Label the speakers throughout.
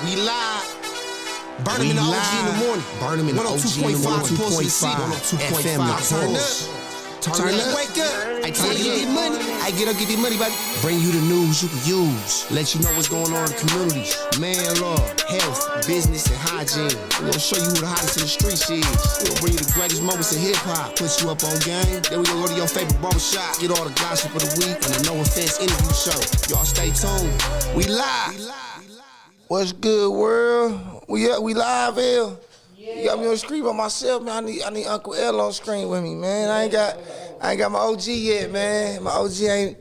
Speaker 1: We live. Burnem OG in the morning.
Speaker 2: Burnem OG in the morning. 102.5 FM.
Speaker 1: Turn up. Turn up. Wake up. I tell you get money. I get up, get the money, baby.
Speaker 2: Bring you the news you can use. Let you know what's going on in the communities. Man, law, health, business, and hygiene. We're gonna show you who the hottest in the streets is. We'll bring you the greatest moments of hip-hop. Put you up on game. Then we gonna go to your favorite barbershop. Get all the gossip of the week and the No Offense interview show. Y'all stay tuned. We live. What's good, world? We live, L. Yeah. You got me on the screen by myself, man. I need Uncle L on the screen with me, man. I ain't got my OG yet, man. My OG ain't,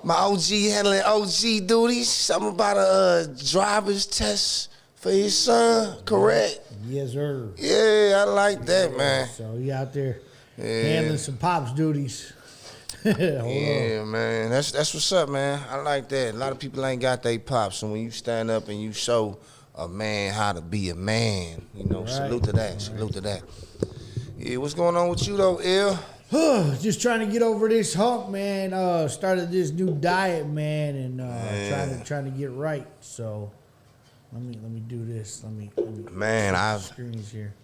Speaker 2: my OG handling OG duties. Something about a driver's test for his son, correct?
Speaker 3: Yes, sir.
Speaker 2: Yeah, I like that, man.
Speaker 3: So he out there handling some pops duties.
Speaker 2: Yeah, man. That's what's up, man. I like that. A lot of people ain't got they pops, and when you stand up and you show a man how to be a man, right. Salute to that. Right. Salute to that. Yeah, what's going on with you though, L?
Speaker 3: Just trying to get over this hump, man. Started this new diet, man, and trying to get right. So let me do this. Let me
Speaker 2: man,
Speaker 3: screens here.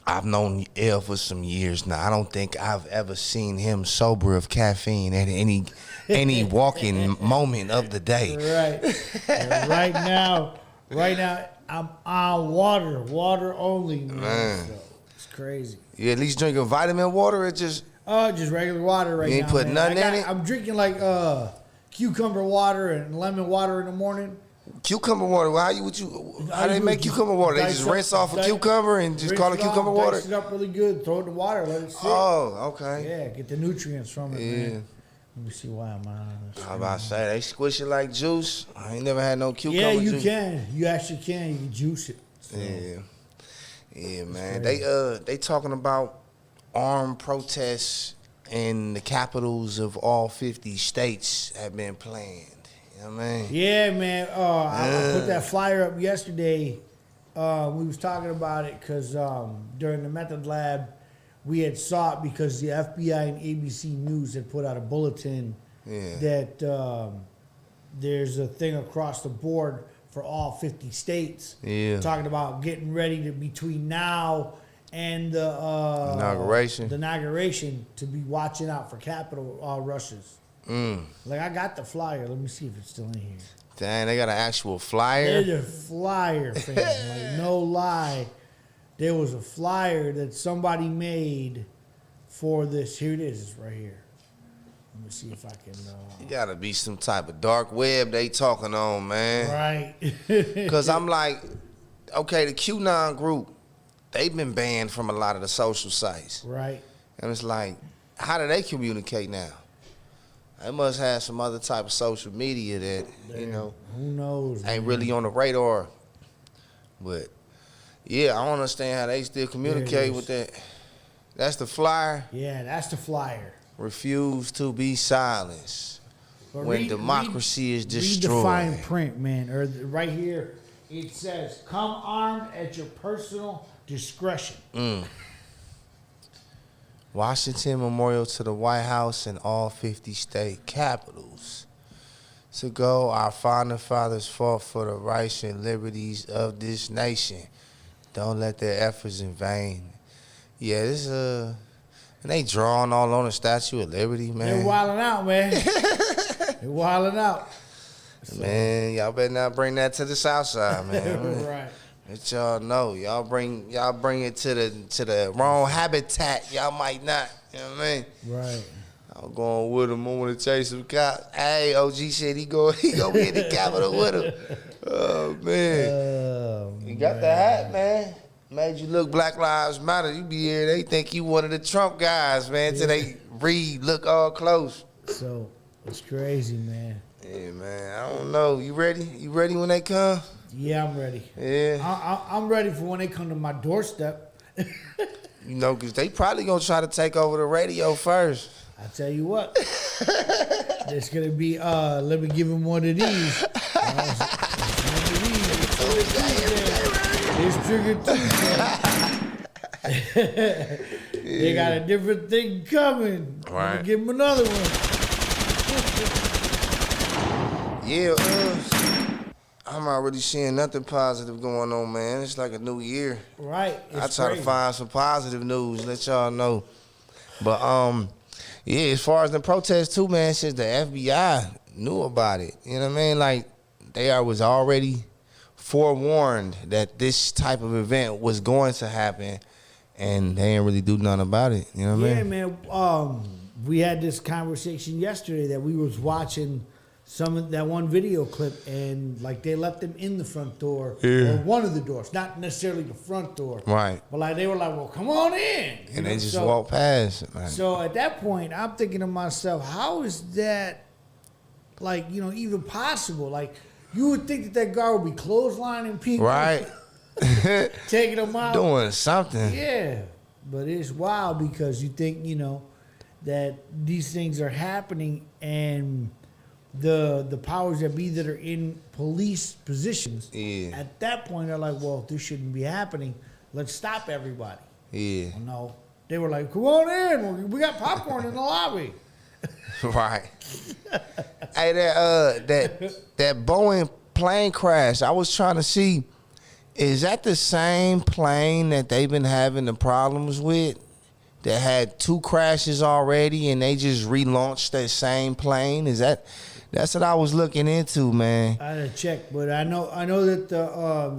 Speaker 2: I've known L for some years now. I don't think I've ever seen him sober of caffeine at any walking moment of the day.
Speaker 3: Right. And right now, I'm on water only, man. So it's crazy.
Speaker 2: You at least drinking vitamin water or just
Speaker 3: regular water right now.
Speaker 2: You ain't putting nothing in it?
Speaker 3: I'm drinking like cucumber water and lemon water in the morning.
Speaker 2: Cucumber water. How they make cucumber water? They just rinse off a cucumber and just call it cucumber water?
Speaker 3: Dice it up really good. Throw it in the water. Let it sit.
Speaker 2: Oh, okay.
Speaker 3: Yeah, get the nutrients from it, man. Let me see why I'm on this.
Speaker 2: I was about to say, they squish it like juice. I ain't never had no cucumber
Speaker 3: juice. Yeah,
Speaker 2: juice.
Speaker 3: Can. You actually can. You can juice it. So.
Speaker 2: Yeah, man. They talking about armed protests in the capitals of all 50 states have been planned. You know what I mean?
Speaker 3: Yeah, man. I put that flyer up yesterday. We was talking about it because during the Method Lab, we had saw it because the FBI and ABC News had put out a bulletin that there's a thing across the board for all 50 states talking about getting ready to between now and the inauguration to be watching out for Capitol rushes. Like, I got the flyer. Let me see if it's still in here.
Speaker 2: Dang, they got an actual flyer?
Speaker 3: There's a flyer, fam. Like, no lie. There was a flyer that somebody made for this. Here it is. It's right here. Let me see if I can...
Speaker 2: You got to be some type of dark web they talking on, man.
Speaker 3: Right.
Speaker 2: Because I'm like, okay, the QAnon group, they've been banned from a lot of the social sites.
Speaker 3: Right.
Speaker 2: And it's like, how do they communicate now? They must have some other type of social media that,
Speaker 3: who knows,
Speaker 2: ain't really on the radar. But, yeah, I don't understand how they still communicate with that. That's the flyer?
Speaker 3: Yeah, that's the flyer.
Speaker 2: Refuse to be silenced when democracy is destroyed.
Speaker 3: Read the fine print, man. Or right here, it says, come armed at your personal discretion.
Speaker 2: Washington Memorial to the White House and all 50 state capitals. To go, our founding fathers fought for the rights and liberties of this nation. Don't let their efforts in vain. Yeah, this and they drawing all on the Statue of Liberty, man.
Speaker 3: They're wilding out, man. They're wilding out.
Speaker 2: Man, y'all better not bring that to the South Side, man.
Speaker 3: Right.
Speaker 2: Let y'all know. Y'all bring it to the wrong habitat. Y'all might not. You know what I mean?
Speaker 3: Right.
Speaker 2: I'm going with him. I want to chase some cops. Hey, OG said he go be in the Capitol with him. Oh man. You got the hat, man. Made you look Black Lives Matter. You be here, they think you one of the Trump guys, man, till they look all close.
Speaker 3: So it's crazy, man.
Speaker 2: Yeah, man. I don't know. You ready? You ready when they come?
Speaker 3: Yeah, I'm ready.
Speaker 2: Yeah.
Speaker 3: I'm ready for when they come to my doorstep.
Speaker 2: Because they probably going to try to take over the radio first.
Speaker 3: I tell you what. There's going to be, let me give him one of these. It's Trigger Tuesday. They got a different thing coming.
Speaker 2: Right.
Speaker 3: Give him another one.
Speaker 2: Yeah,
Speaker 4: I'm not really seeing nothing positive going on, man. It's like a new year.
Speaker 3: Right.
Speaker 4: I try to find some positive news, let y'all know. But yeah, as far as the protests too, man, since the FBI knew about it, you know what I mean? Like was already forewarned that this type of event was going to happen, and they didn't really do nothing about it. You know what I mean?
Speaker 3: Yeah, man. We had this conversation yesterday that we was watching that one video clip, and like they let them in the front door or one of the doors, not necessarily the front door,
Speaker 4: Right?
Speaker 3: But like they were like, "Well, come on in,"
Speaker 4: and they just walk past. Like,
Speaker 3: so at that point, I'm thinking to myself, how is that, like, even possible? Like, you would think that guard would be clotheslining people,
Speaker 4: right?
Speaker 3: Taking them out,
Speaker 4: doing something.
Speaker 3: Yeah, but it's wild because you think that these things are happening, and the powers that be that are in police positions at that point are like, well, this shouldn't be happening. Let's stop everybody.
Speaker 4: Yeah.
Speaker 3: No, they were like, come on in. We got popcorn in the lobby.
Speaker 4: Right. Hey, that Boeing plane crash. I was trying to see, is that the same plane that they've been having the problems with? That had 2 crashes already, and they just relaunched that same plane. That's what I was looking into, man.
Speaker 3: I had to check, but I know that the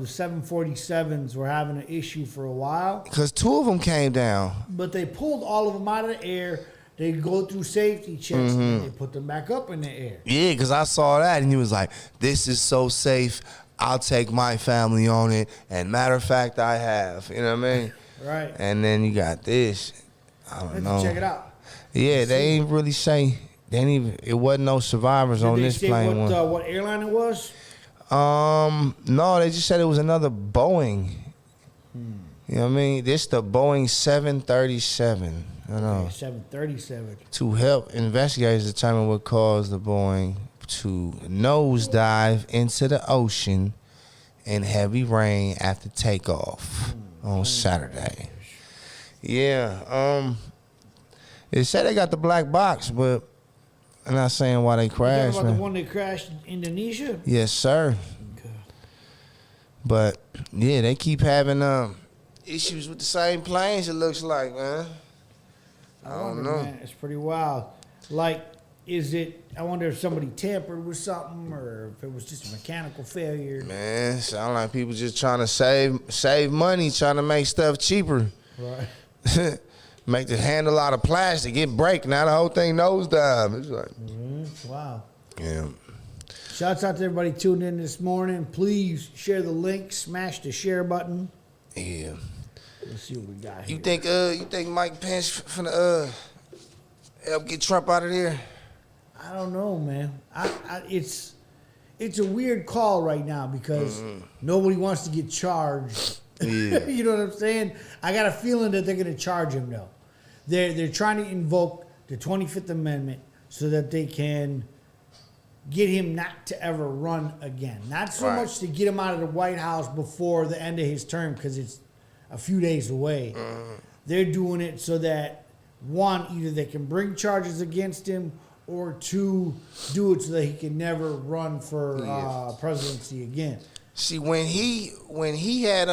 Speaker 3: 747s were having an issue for a while.
Speaker 4: Because 2 of them came down.
Speaker 3: But they pulled all of them out of the air. They go through safety checks, and they put them back up in the air.
Speaker 4: Yeah, because I saw that, and he was like, this is so safe. I'll take my family on it. And matter of fact, I have. You know what I mean?
Speaker 3: Right.
Speaker 4: And then you got this. I don't know.
Speaker 3: Check it out.
Speaker 4: Yeah, they ain't really say. It wasn't no survivors on this plane.
Speaker 3: Did they say what airline it was?
Speaker 4: No, they just said it was another Boeing. You know what I mean? This the Boeing 737. I know.
Speaker 3: Okay, 737.
Speaker 4: To help investigators determine what caused the Boeing to nosedive into the ocean in heavy rain after takeoff on Saturday. Yeah. They said they got the black box, but I'm not saying why they crashed.
Speaker 3: You talking about the one that crashed in Indonesia?
Speaker 4: Yes, sir.
Speaker 3: Okay.
Speaker 4: But yeah, they keep having issues with the same planes. It looks like, man. I don't know.
Speaker 3: Man, it's pretty wild. Like, I wonder if somebody tampered with something, or if it was just a mechanical failure.
Speaker 4: Man, sound like people just trying to save money, trying to make stuff cheaper.
Speaker 3: Right.
Speaker 4: Make the handle out of plastic, it break. Now the whole thing nosedive. It's like,
Speaker 3: wow.
Speaker 4: Yeah.
Speaker 3: Shouts out to everybody tuned in this morning. Please share the link, smash the share button.
Speaker 4: Yeah.
Speaker 3: Let's see what we got here.
Speaker 4: You think Mike Pence finna help get Trump out of there?
Speaker 3: I don't know, man. It's a weird call right now because nobody wants to get charged.
Speaker 4: Yeah.
Speaker 3: You know what I'm saying? I got a feeling that they're going to charge him, though. They're trying to invoke the 25th Amendment so that they can get him not to ever run again. Not so much to get him out of the White House before the end of his term, because it's a few days away. They're doing it so that, one, either they can bring charges against him, or 2, do it so that he can never run for presidency again.
Speaker 4: See, when he had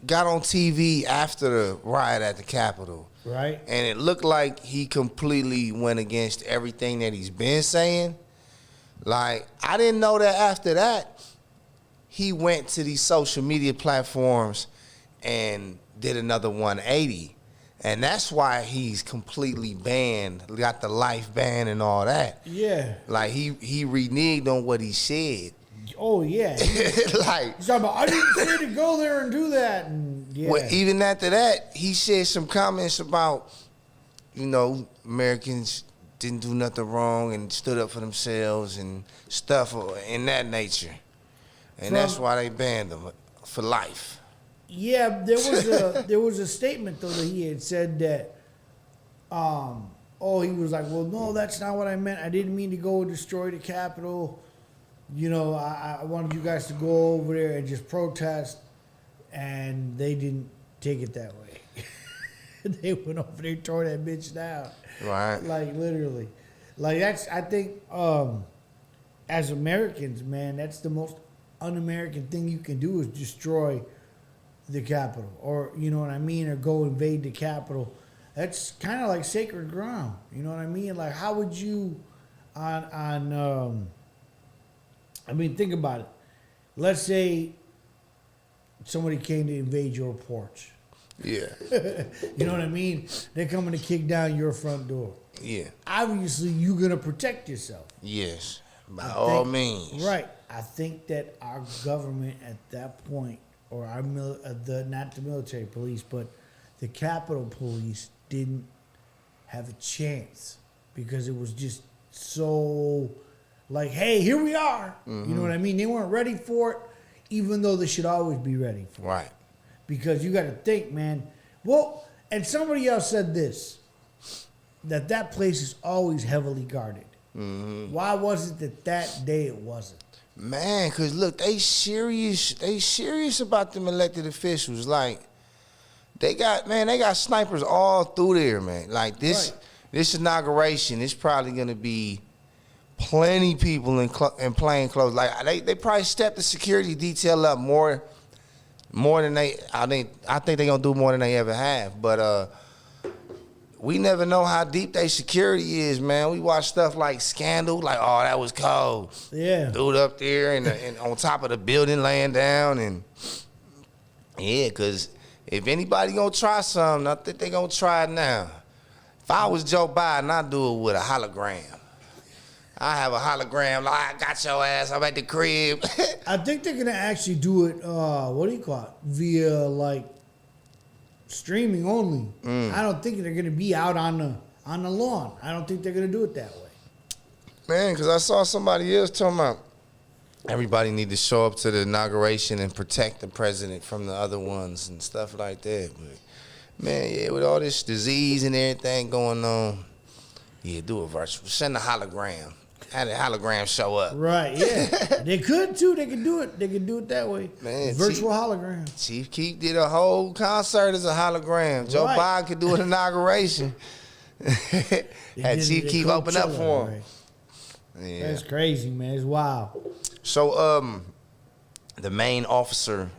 Speaker 4: got on TV after the riot at the Capitol,
Speaker 3: right,
Speaker 4: and it looked like he completely went against everything that he's been saying. Like, I didn't know that after that, he went to these social media platforms and did another 180. And that's why he's completely banned, got the life ban and all that.
Speaker 3: Yeah.
Speaker 4: Like, he reneged on what he said.
Speaker 3: Oh, yeah.
Speaker 4: Like,
Speaker 3: he's talking about, I didn't say to go there and do that. And yeah.
Speaker 4: Well, even after that, he said some comments about, Americans didn't do nothing wrong and stood up for themselves and stuff in that nature. And that's why they banned him for life.
Speaker 3: Yeah, there was a statement, though, that he had said that, he was like, well, no, that's not what I meant. I didn't mean to go and destroy the Capitol. I wanted you guys to go over there and just protest, and they didn't take it that way. They went over there and tore that bitch down.
Speaker 4: Right.
Speaker 3: Like, literally. Like, I think, as Americans, man, that's the most un-American thing you can do is destroy the Capitol, or you know what I mean, or go invade the Capitol. That's kind of like sacred ground. You know what I mean? Like, how would you, I mean, think about it. Let's say somebody came to invade your porch.
Speaker 4: Yeah.
Speaker 3: You know what I mean? They're coming to kick down your front door.
Speaker 4: Yeah.
Speaker 3: Obviously, you're going to protect yourself.
Speaker 4: Yes. By all means.
Speaker 3: Right. I think that our government at that point, or our not the military police, but the Capitol Police didn't have a chance because it was just so like, hey, here we are. You know what I mean? They weren't ready for it, even though they should always be ready for it.
Speaker 4: Right.
Speaker 3: Because you got to think, man. Well, and somebody else said this, that place is always heavily guarded. Why was it that day it wasn't?
Speaker 4: Man, cause look, they serious about them elected officials. Like, they got snipers all through there, man. Like this inauguration, it's probably gonna be plenty people in plain clothes. Like they probably stepped the security detail up more than I think they're gonna do more than they ever have. But we never know how deep their security is, man. We watch stuff like Scandal, like, oh, that was cold.
Speaker 3: Yeah.
Speaker 4: Dude up there and on top of the building laying down. And yeah, because if anybody gonna try something, I think they gonna try it now. If I was Joe Biden, I'd do it with a hologram. I have a hologram, like, I got your ass, I'm at the crib.
Speaker 3: I think they're gonna actually do it. What do you call it? Via like streaming only. I don't think they're gonna be out on the lawn. I don't think they're gonna do it that way.
Speaker 4: Man, because I saw somebody else talking about everybody need to show up to the inauguration and protect the president from the other ones and stuff like that. But man, yeah, with all this disease and everything going on, yeah, do it virtual. Send a hologram. Have the hologram show up.
Speaker 3: Right, yeah. They could too. They could do it. They could do it that way.
Speaker 4: Man,
Speaker 3: virtual hologram.
Speaker 4: Chief Keef did a whole concert as a hologram. Joe Biden could do an inauguration. Had Chief Keef open up for him.
Speaker 3: Right.
Speaker 4: Yeah.
Speaker 3: That's crazy, man. It's wild.
Speaker 4: So, the main officer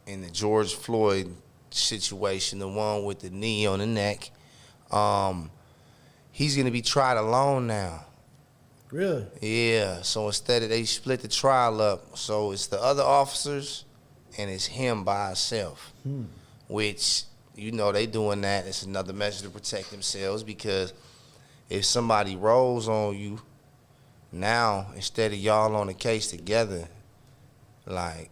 Speaker 4: in the George Floyd situation, the one with the knee on the neck, he's gonna be tried alone now.
Speaker 3: Really?
Speaker 4: Yeah. So instead of they split the trial up, so it's the other officers and it's him by himself. Which, you know, they doing that. It's another measure to protect themselves, because if somebody rolls on you, now instead of y'all on the case together, like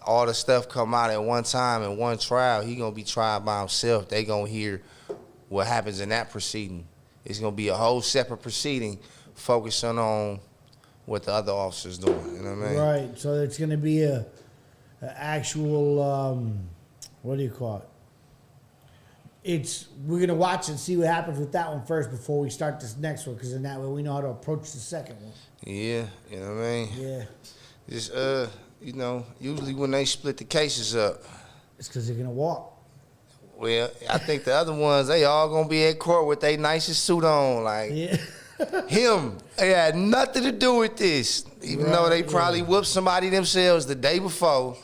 Speaker 4: all the stuff come out at one time in one trial, he gonna be tried by himself. They gonna hear what happens in that proceeding. It's gonna be a whole separate proceeding focusing on what the other officers doing. You know what I mean?
Speaker 3: Right. So it's going to be a actual, what do you call it? We're going to watch and see what happens with that one first before we start this next one, because in that way we know how to approach the second one.
Speaker 4: Yeah, you know what I mean?
Speaker 3: Yeah.
Speaker 4: Just, you know, usually when they split the cases up,
Speaker 3: It's because they're going to walk.
Speaker 4: well, I think the other ones, they all gonna be at court with their nicest suit on. Like,
Speaker 3: Yeah.
Speaker 4: him, they had nothing to do with this. Even though they probably whooped somebody themselves the day before.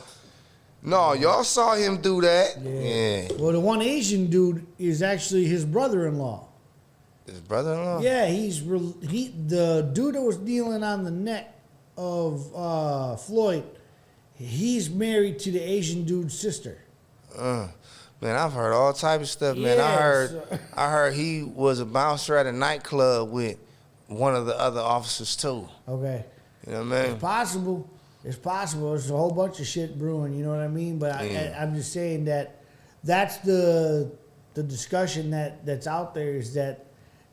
Speaker 4: No, y'all saw him do that. Yeah.
Speaker 3: Well, the one Asian dude is actually his brother-in-law.
Speaker 4: His brother-in-law?
Speaker 3: Yeah, the dude that was kneeling on the neck of Floyd, he's married to the Asian dude's sister.
Speaker 4: Man, I've heard all type of stuff, man.
Speaker 3: Yeah,
Speaker 4: I heard he was a bouncer at a nightclub with one of the other officers too.
Speaker 3: Okay.
Speaker 4: You know what I mean?
Speaker 3: It's possible. It's possible. There's a whole bunch of shit brewing, you know what I mean? But I'm just saying that's the discussion that's out there, is that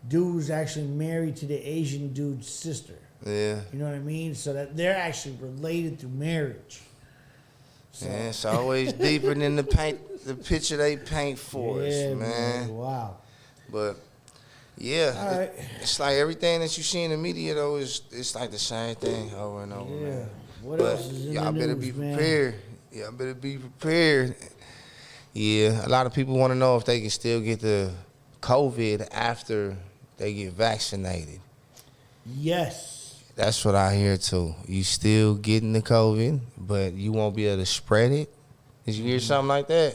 Speaker 3: dude's actually married to the Asian dude's sister.
Speaker 4: Yeah.
Speaker 3: You know what I mean? So that they're actually related through marriage. So.
Speaker 4: Yeah, it's always deeper than the picture they paint for us, man.
Speaker 3: Wow.
Speaker 4: But yeah,
Speaker 3: all right.
Speaker 4: it's like everything that you see in the media though it's like the same thing over and over,
Speaker 3: Yeah.
Speaker 4: man.
Speaker 3: What
Speaker 4: But
Speaker 3: else is in
Speaker 4: y'all
Speaker 3: the
Speaker 4: better
Speaker 3: news,
Speaker 4: be
Speaker 3: man?
Speaker 4: prepared. Y'all better be prepared. Yeah, a lot of people want to know if they can still get the COVID after they get vaccinated.
Speaker 3: Yes.
Speaker 4: That's what I hear too. You still getting the COVID, but you won't be able to spread it. Did you hear something like that?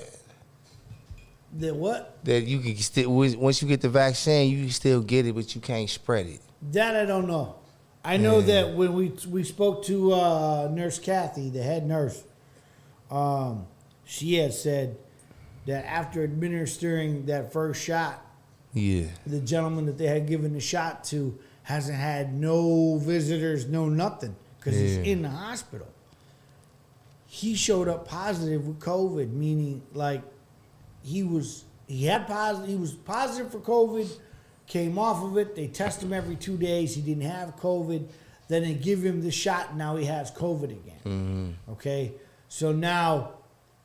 Speaker 3: The what?
Speaker 4: That you can still, once you get the vaccine, you can still get it, but you can't spread it.
Speaker 3: That I don't know. I know that when we spoke to Nurse Kathy, the head nurse, she had said that after administering that first shot,
Speaker 4: Yeah.
Speaker 3: the gentleman that they had given the shot to hasn't had no visitors, no nothing, because he's in the hospital. He showed up positive with COVID, meaning like he was positive for COVID, came off of it. They test him every 2 days. He didn't have COVID. Then they give him the shot, and now he has COVID again. Okay, so now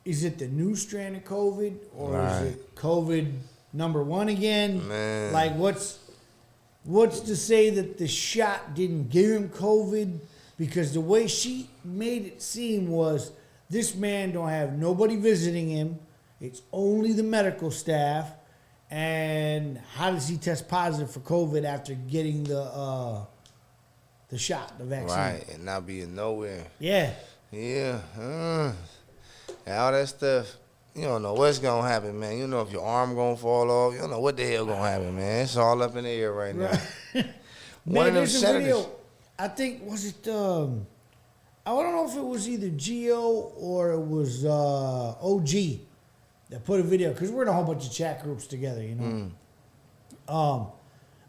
Speaker 3: is it the new strand of COVID, or is it COVID #1 again?
Speaker 4: Man.
Speaker 3: Like what's to say that the shot didn't give him COVID? Because the way she made it seem was this man don't have nobody visiting him. It's only the medical staff. And how does he test positive for COVID after getting the shot, the vaccine?
Speaker 4: Right, and not being nowhere.
Speaker 3: Yeah.
Speaker 4: Yeah. And all that stuff. You don't know what's gonna happen, man. You don't know if your arm gonna fall off. You don't know what the hell gonna happen, man. It's all up in the air right now. One of them
Speaker 3: there's a
Speaker 4: senators.
Speaker 3: video. I think was it I don't know if it was either Geo or it was OG that put a video, because we're in a whole bunch of chat groups together, you know.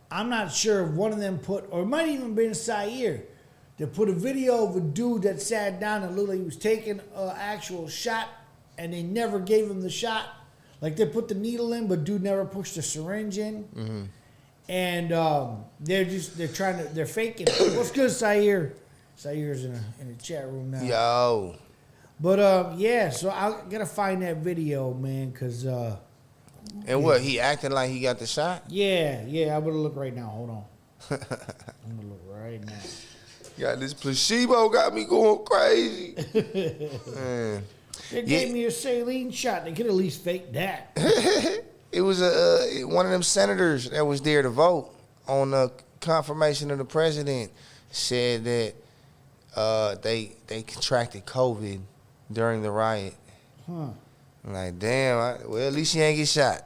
Speaker 3: I'm not sure if one of them put, or it might even been Sair, that put a video of a dude that sat down and looked like he was taking an actual shot, and they never gave him the shot. Like they put the needle in, but dude never pushed the syringe in. And they're faking it. What's good, Sair? Sair's in a chat room now.
Speaker 4: Yo.
Speaker 3: But yeah, so I gotta find that video, man, cause
Speaker 4: And what, he acting like he got the shot?
Speaker 3: yeah, I'm gonna look right now. Hold on, I'm gonna look right now.
Speaker 4: Got this placebo got me going crazy. Man.
Speaker 3: They gave me a saline shot. They could at least fake that.
Speaker 4: It was one of them senators that was there to vote on the confirmation of the president said that they contracted COVID during the riot. I'm like, damn, well, at least you ain't get shot.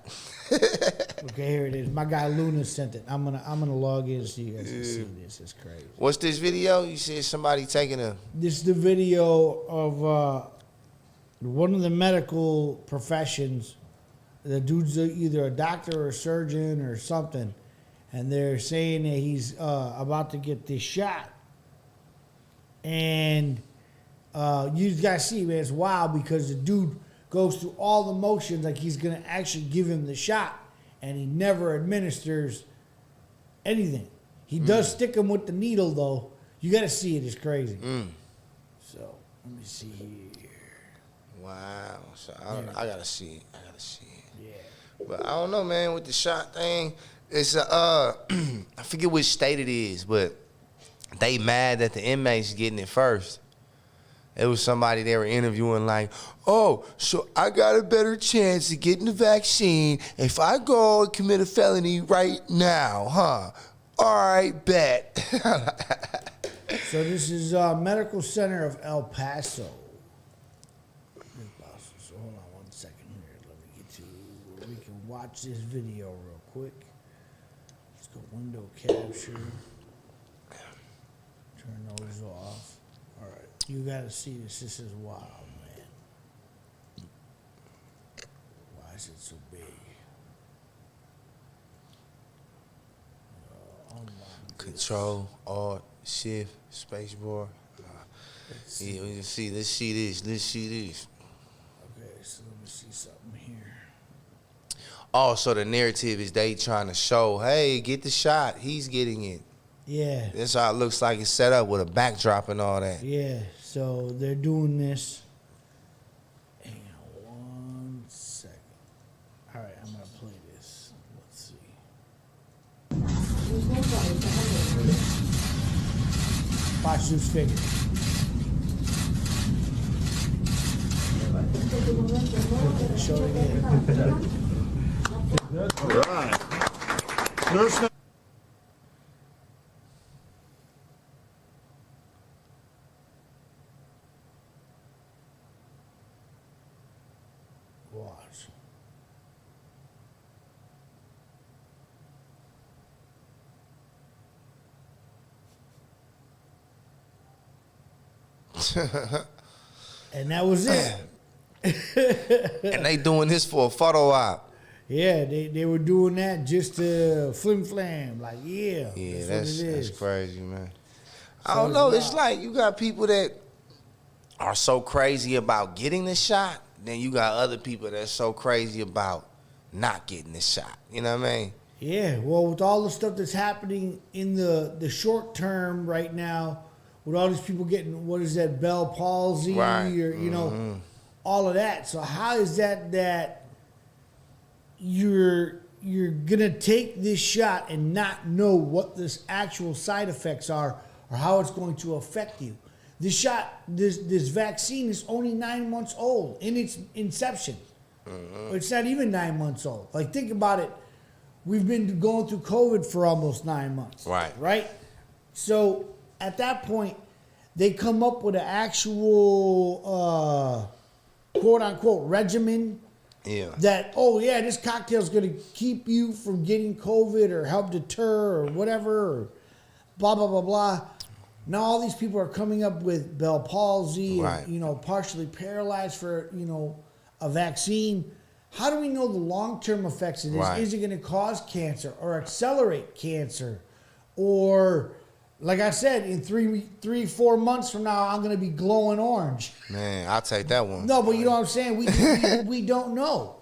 Speaker 3: Okay, here it is. My guy Luna sent it. I'm gonna log in so you guys can see this. It's crazy.
Speaker 4: What's this video? You said somebody taking a...
Speaker 3: This is the video of one of the medical professions. The dude's either a doctor or a surgeon or something, and they're saying that he's about to get this shot. And you just gotta see, man, it's wild because the dude goes through all the motions like he's gonna actually give him the shot, and he never administers anything. He does stick him with the needle, though. You gotta see it. It's crazy. So let me see here.
Speaker 4: Wow. So I gotta see it. I gotta see it.
Speaker 3: Yeah.
Speaker 4: But I don't know, man, with the shot thing. It's I forget which state it is, but they mad that the inmates getting it first. It was somebody they were interviewing like, oh, so I got a better chance of getting the vaccine if I go and commit a felony right now, huh? All right, bet.
Speaker 3: So this is Medical Center of El Paso. So hold on 1 second here. Let me get to where we can watch this video real quick. Let's go window capture. Turn those off. All right. You got to see this. This is wild, man. Why is it so big?
Speaker 4: Control, Alt, Shift, Space Bar. Yeah, let's see this.
Speaker 3: Okay, so let me see something here.
Speaker 4: Oh, so the narrative is they trying to show, hey, get the shot. He's getting it.
Speaker 3: Yeah.
Speaker 4: That's how it looks like it's set up with a backdrop and all that.
Speaker 3: Yeah, so they're doing this. Hang on 1 second. All right, I'm going to play this. Let's see. Watch this figure. Show it again.
Speaker 5: Right. Nurse.
Speaker 3: And that was it.
Speaker 4: And they doing this for a photo op.
Speaker 3: Yeah, they were doing that just to flim flam. Like, yeah.
Speaker 4: Yeah,
Speaker 3: that's
Speaker 4: that's crazy, man. I
Speaker 3: So
Speaker 4: don't know.
Speaker 3: it's
Speaker 4: It's like you got people that are so crazy about getting the shot, then you got other people that's so crazy about not getting the shot. You know what I mean?
Speaker 3: Yeah, well, with all the stuff that's happening in the short term right now, with all these people getting, what is that, Bell palsy,
Speaker 4: Right.
Speaker 3: or, you know, all of that. So how is that you're gonna take this shot and not know what the actual side effects are or how it's going to affect you? This shot, this vaccine is only 9 months old in its inception. It's not even 9 months old. Like, think about it. We've been going through COVID for almost 9 months.
Speaker 4: Right.
Speaker 3: Right? So at that point, they come up with an actual quote unquote regimen
Speaker 4: Yeah.
Speaker 3: that, oh yeah, this cocktail is going to keep you from getting COVID or help deter or whatever, or blah, blah, blah, blah. Now all these people are coming up with Bell palsy,
Speaker 4: Right.
Speaker 3: and, you know, partially paralyzed for, you know, a vaccine. How do we know the long-term effects of this?
Speaker 4: Right.
Speaker 3: Is it going to cause cancer or accelerate cancer? Or, like I said, in 4 months from now, I'm going to be glowing orange.
Speaker 4: Man, I'll take that one.
Speaker 3: No, but you know what I'm saying? We don't know.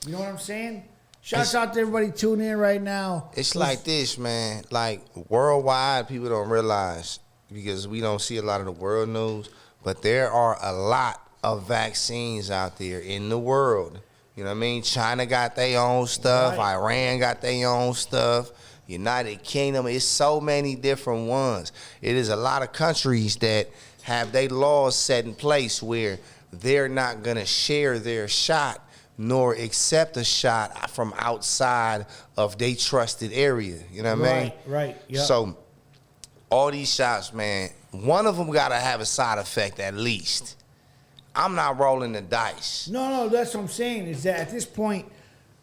Speaker 3: You know what I'm saying? Shouts out to everybody tuning in right now.
Speaker 4: It's like this, man. Like, worldwide, people don't realize, because we don't see a lot of the world news, but there are a lot of vaccines out there in the world. You know what I mean? China got their own stuff.
Speaker 3: Right.
Speaker 4: Iran got their own stuff. United Kingdom. It's so many different ones. It is a lot of countries that have their laws set in place where they're not going to share their shot nor accept a shot from outside of their trusted area. You know what I mean?
Speaker 3: Right, yeah.
Speaker 4: So all these shots, man, one of them got to have a side effect at least. I'm not rolling the dice.
Speaker 3: No, that's what I'm saying, is that at this point,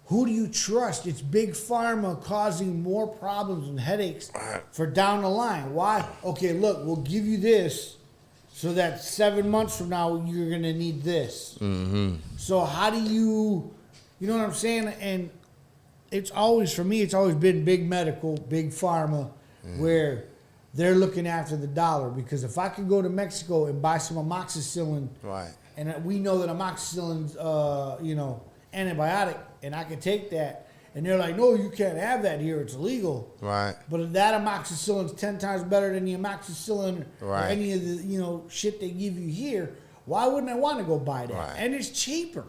Speaker 3: who do you trust? It's Big Pharma causing more problems and headaches for down the line. Why? Okay, look, we'll give you this so that 7 months from now, you're going to need this. Mm-hmm. So how do you know what I'm saying? And it's always, for me, it's always been big medical, big pharma, where they're looking after the dollar. Because if I could go to Mexico and buy some amoxicillin,
Speaker 4: Right.
Speaker 3: and we know that amoxicillin's, antibiotic, and I can take that, and they're like, no, you can't have that here, it's illegal.
Speaker 4: Right.
Speaker 3: But that amoxicillin's 10 times better than the amoxicillin or
Speaker 4: Right.
Speaker 3: any of the, shit they give you here. Why wouldn't I want to go buy that?
Speaker 4: Right.
Speaker 3: And it's cheaper.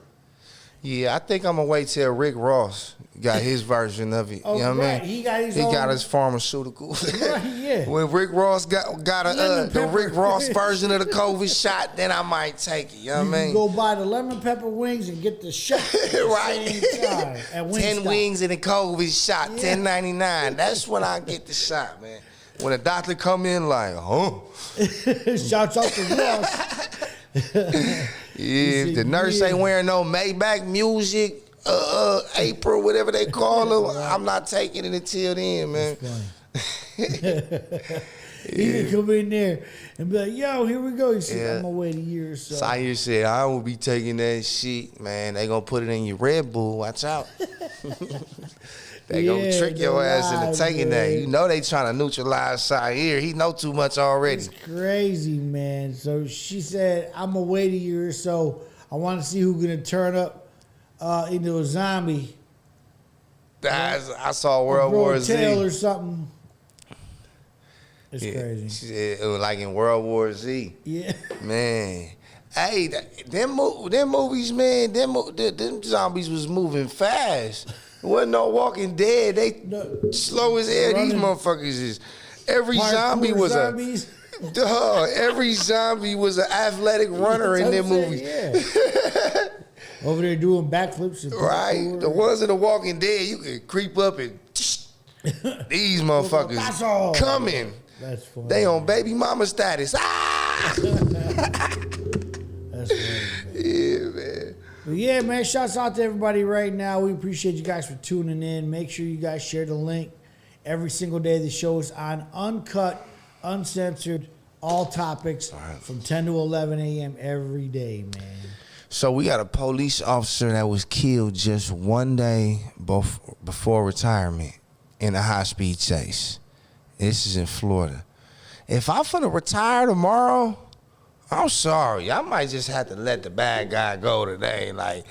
Speaker 4: Yeah, I think I'm going to wait till Rick Ross got his version of it.
Speaker 3: Oh,
Speaker 4: you know what I
Speaker 3: right.
Speaker 4: mean?
Speaker 3: He got his
Speaker 4: He
Speaker 3: own-
Speaker 4: got his pharmaceutical.
Speaker 3: Right, yeah.
Speaker 4: When Rick Ross got
Speaker 3: Lemon
Speaker 4: the
Speaker 3: pepper.
Speaker 4: Rick Ross version of the COVID shot, then I might take it. You know
Speaker 3: You
Speaker 4: what I
Speaker 3: can
Speaker 4: mean?
Speaker 3: go buy the lemon pepper wings and get the shot at the
Speaker 4: Right.
Speaker 3: same time at
Speaker 4: 10
Speaker 3: Wingstop.
Speaker 4: wings and a COVID shot,
Speaker 3: Yeah.
Speaker 4: $10.99. That's when I get the shot, man. When a doctor come in like, huh?
Speaker 3: Shouts out to Ross.
Speaker 4: Yeah, if the nurse
Speaker 3: yeah.
Speaker 4: ain't wearing no Maybach music, April, whatever they call them, I'm not taking it until then, man.
Speaker 3: He can come in there and be like, yo, here we go. He said,
Speaker 4: Yeah.
Speaker 3: I'm going to wait a year or so.
Speaker 4: Sire said, I will be taking that shit, man. They gonna put it in your Red Bull. Watch out. They gonna
Speaker 3: Yeah,
Speaker 4: trick your
Speaker 3: they
Speaker 4: ass into
Speaker 3: lie,
Speaker 4: taking that.
Speaker 3: man.
Speaker 4: You know they trying to neutralize Sire. He know too much already.
Speaker 3: It's crazy, man. So she said, I'm going to wait a year or so. I want to see who's going to turn up into a zombie.
Speaker 4: I saw
Speaker 3: Or
Speaker 4: World
Speaker 3: grow
Speaker 4: War
Speaker 3: a tail or
Speaker 4: Z.
Speaker 3: something. It's
Speaker 4: Yeah,
Speaker 3: crazy.
Speaker 4: she said it was like in World War Z.
Speaker 3: Yeah.
Speaker 4: Man. Hey, them movies, man, them zombies was moving fast. There wasn't no Walking Dead. They
Speaker 3: No.
Speaker 4: slow as hell. These
Speaker 3: Running.
Speaker 4: motherfuckers is. Every
Speaker 3: Parkour
Speaker 4: zombie was
Speaker 3: zombies.
Speaker 4: every zombie was an athletic runner in
Speaker 3: That's
Speaker 4: them
Speaker 3: what I'm
Speaker 4: movies.
Speaker 3: saying, yeah. Over there doing backflips. And
Speaker 4: Right?
Speaker 3: parkour.
Speaker 4: The ones in The Walking Dead, you could creep up and these motherfuckers
Speaker 3: That's all.
Speaker 4: coming.
Speaker 3: That's funny.
Speaker 4: They on baby mama status. Ah!
Speaker 3: That's funny.
Speaker 4: Yeah, man.
Speaker 3: But yeah, man, shouts out to everybody right now. We appreciate you guys for tuning in. Make sure you guys share the link. Every single day the show is on uncut, uncensored, all topics from 10 to 11 a.m. every day, man.
Speaker 4: So we got a police officer that was killed just one day before retirement in a high-speed chase. This is in Florida. If I'm finna retire tomorrow, I'm sorry. I might just have to let the bad guy go today. Like,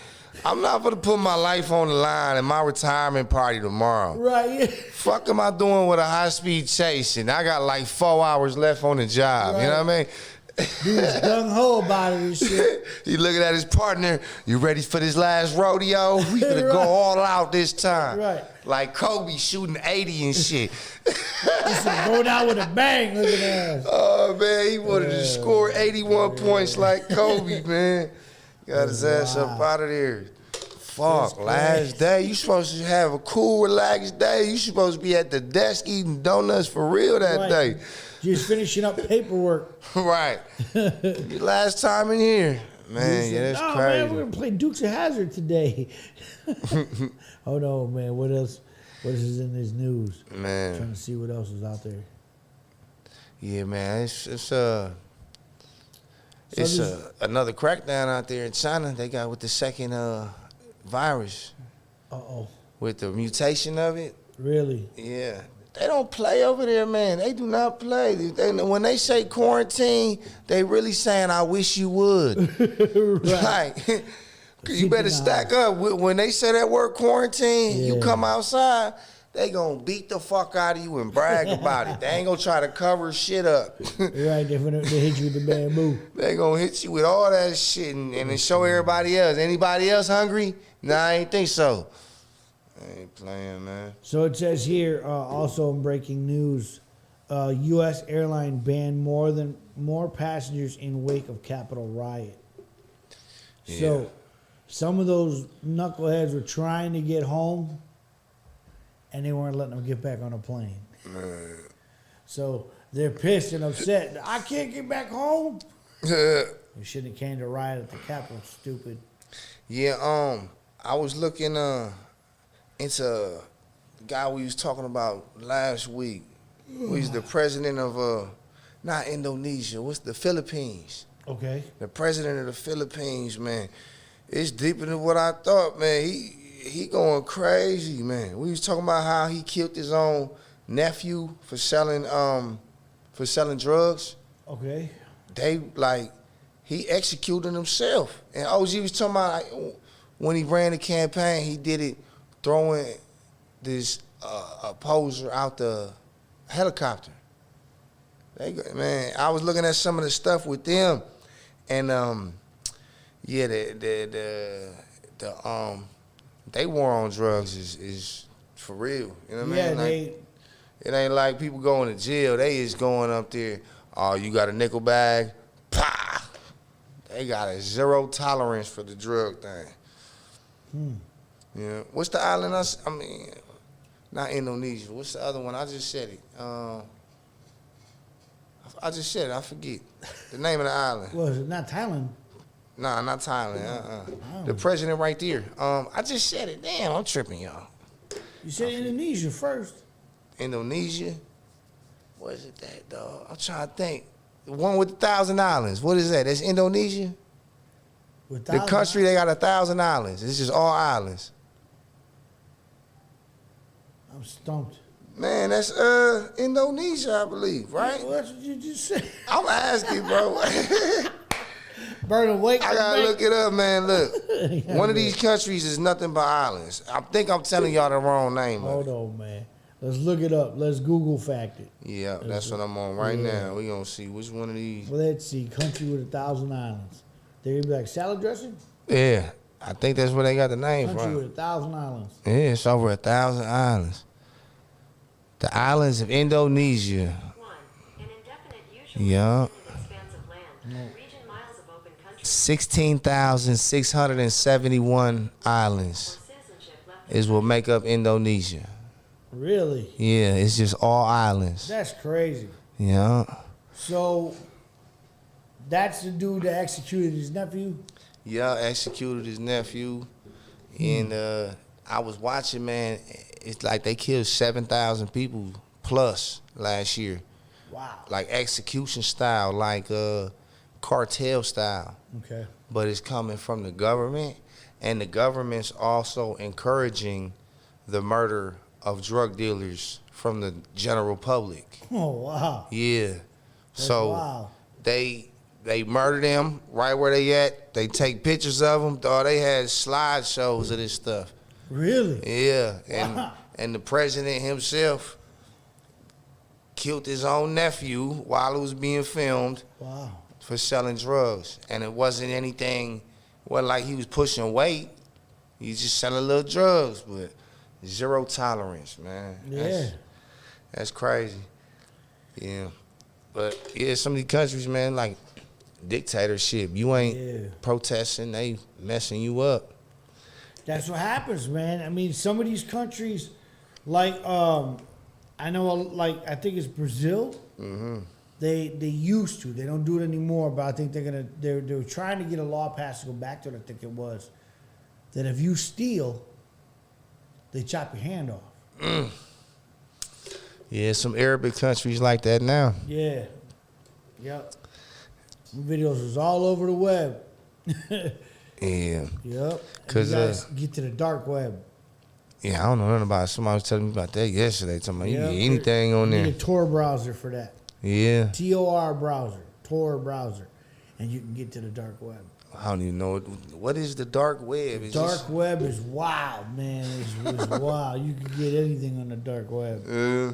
Speaker 4: I'm not gonna put my life on the line in my retirement party tomorrow.
Speaker 3: Right.
Speaker 4: Fuck am I doing with a high-speed chase? And I got like 4 hours left on the job.
Speaker 3: Right.
Speaker 4: You know what I mean?
Speaker 3: Dude's gung-ho about it and shit.
Speaker 4: He looking at his partner. You ready for this last rodeo? We gonna go all out this time.
Speaker 3: Right.
Speaker 4: Like Kobe shooting 80 and shit.
Speaker 3: Go down with a bang, look at that.
Speaker 4: Oh man, he wanted to score 81 points like Kobe, man. Got his ass up out of there. Fuck, last day. You supposed to have a cool, relaxed day. You supposed to be at the desk eating donuts for real that day.
Speaker 3: Just finishing up paperwork.
Speaker 4: Right. Your last time in here. Man, yeah, that's crazy.
Speaker 3: Man, we're going to play Dukes of Hazzard today. Hold on, man. What else? What is in this news?
Speaker 4: Man.
Speaker 3: Trying to see what else is out there.
Speaker 4: Yeah, man. It's another crackdown out there in China. They got with the second virus.
Speaker 3: Uh-oh.
Speaker 4: With the mutation of it.
Speaker 3: Really?
Speaker 4: Yeah. They don't play over there, man. They do not play. When they say quarantine, they really saying, I wish you would. Like, you better stack up. When they say that word quarantine, you come outside, they gonna beat the fuck out of you and brag about it. They ain't gonna try to cover shit up.
Speaker 3: Right, they hit you with the bamboo.
Speaker 4: They gonna hit you with all that shit and then show everybody else. Anybody else hungry? Nah, I ain't think so. I ain't playing, man.
Speaker 3: So it says here, also in breaking news, U.S. airline banned more passengers in wake of Capitol riot.
Speaker 4: Yeah.
Speaker 3: So some of those knuckleheads were trying to get home, and they weren't letting them get back on a plane.
Speaker 4: Man.
Speaker 3: So they're pissed and upset. I can't get back home. We shouldn't have came to riot at the Capitol, stupid.
Speaker 4: Yeah, I was looking into the guy we was talking about last week. He's the president of not Indonesia, what's the Philippines.
Speaker 3: Okay.
Speaker 4: The president of the Philippines, man. It's deeper than what I thought, man. He going crazy, man. We was talking about how he killed his own nephew for selling drugs.
Speaker 3: Okay.
Speaker 4: He executed himself. And OG was talking about when he ran the campaign, he did it throwing this opposer out the helicopter. Man, I was looking at some of the stuff with them, and they war on drugs is for real. You know what I mean? It ain't like people going to jail. They is going up there. Oh, you got a nickel bag? Pah! They got a zero tolerance for the drug thing. Yeah. What's the island? I mean, not Indonesia. What's the other one? I just said it. I just said it. I forget the name of the island.
Speaker 3: Well, it's not Thailand.
Speaker 4: Nah, not Thailand. The president right there. I just said it. Damn, I'm tripping, y'all.
Speaker 3: You said Indonesia first.
Speaker 4: Indonesia? What is it that, dog? I'm trying to think. The one with 1,000 islands. What is that? That's Indonesia? The country, they got 1,000 islands. It's just all islands.
Speaker 3: I'm stumped.
Speaker 4: Man, that's Indonesia, I believe, right?
Speaker 3: Well, that's what you just said.
Speaker 4: I'm asking, bro.
Speaker 3: Burnem, wake
Speaker 4: I gotta look it up, man. Look, one of these countries is nothing but islands. I think I'm telling y'all the wrong name.
Speaker 3: Hold on, man. Let's look it up. Let's Google fact it.
Speaker 4: Yeah, that's what I'm on right now. We gonna see which one of these.
Speaker 3: Well, let's see. Country with 1,000 islands. They're gonna be like salad dressing?
Speaker 4: Yeah, I think that's where they got the name
Speaker 3: Country
Speaker 4: from.
Speaker 3: with 1,000 islands.
Speaker 4: Yeah, it's over 1,000 islands. The islands of Indonesia. Yeah. 16,671 islands is what make up Indonesia.
Speaker 3: Really?
Speaker 4: Yeah, it's just all islands.
Speaker 3: That's crazy.
Speaker 4: Yeah.
Speaker 3: So, that's the dude that executed his nephew?
Speaker 4: Yeah, executed his nephew. And I was watching, man, it's like they killed 7,000 people plus last year
Speaker 3: Wow.
Speaker 4: like execution style, like cartel style.
Speaker 3: Okay.
Speaker 4: But it's coming from the government, and the government's also encouraging the murder of drug dealers from the general public.
Speaker 3: Oh wow.
Speaker 4: Yeah.
Speaker 3: That's
Speaker 4: So
Speaker 3: wild.
Speaker 4: they murder them right where they at. They take pictures of them. Dog, they had slideshows of this stuff.
Speaker 3: Really?
Speaker 4: Yeah,
Speaker 3: Wow.
Speaker 4: and the president himself killed his own nephew while it was being filmed
Speaker 3: Wow.
Speaker 4: for selling drugs, and it wasn't anything. Well, like he was pushing weight. He was just selling little drugs, but zero tolerance, man.
Speaker 3: Yeah.
Speaker 4: That's crazy. Yeah, but yeah, some of these countries, man, like dictatorship. You ain't
Speaker 3: Yeah.
Speaker 4: protesting, they messing you up.
Speaker 3: That's what happens, man. I mean, some of these countries, like I know, like I think it's Brazil.
Speaker 4: Mm-hmm.
Speaker 3: They used to. They don't do it anymore. But I think they're trying to get a law passed to go back to it. I think it was that if you steal, they chop your hand off.
Speaker 4: Yeah, some Arabic countries like that now.
Speaker 3: Yeah. Yep. Videos is all over the web.
Speaker 4: Yeah.
Speaker 3: Yep.
Speaker 4: 'Cause,
Speaker 3: You guys get to the dark web.
Speaker 4: Yeah, I don't know nothing about it. Somebody was telling me about that yesterday. Talking about you
Speaker 3: Yep.
Speaker 4: can get anything on
Speaker 3: You
Speaker 4: there.
Speaker 3: need a Tor browser for that.
Speaker 4: Yeah.
Speaker 3: Tor browser. Tor browser. And you can get to the dark web.
Speaker 4: I don't even know what is the dark web. It's
Speaker 3: Dark
Speaker 4: just,
Speaker 3: web is wild, man. It's wild. You can get anything on the dark web.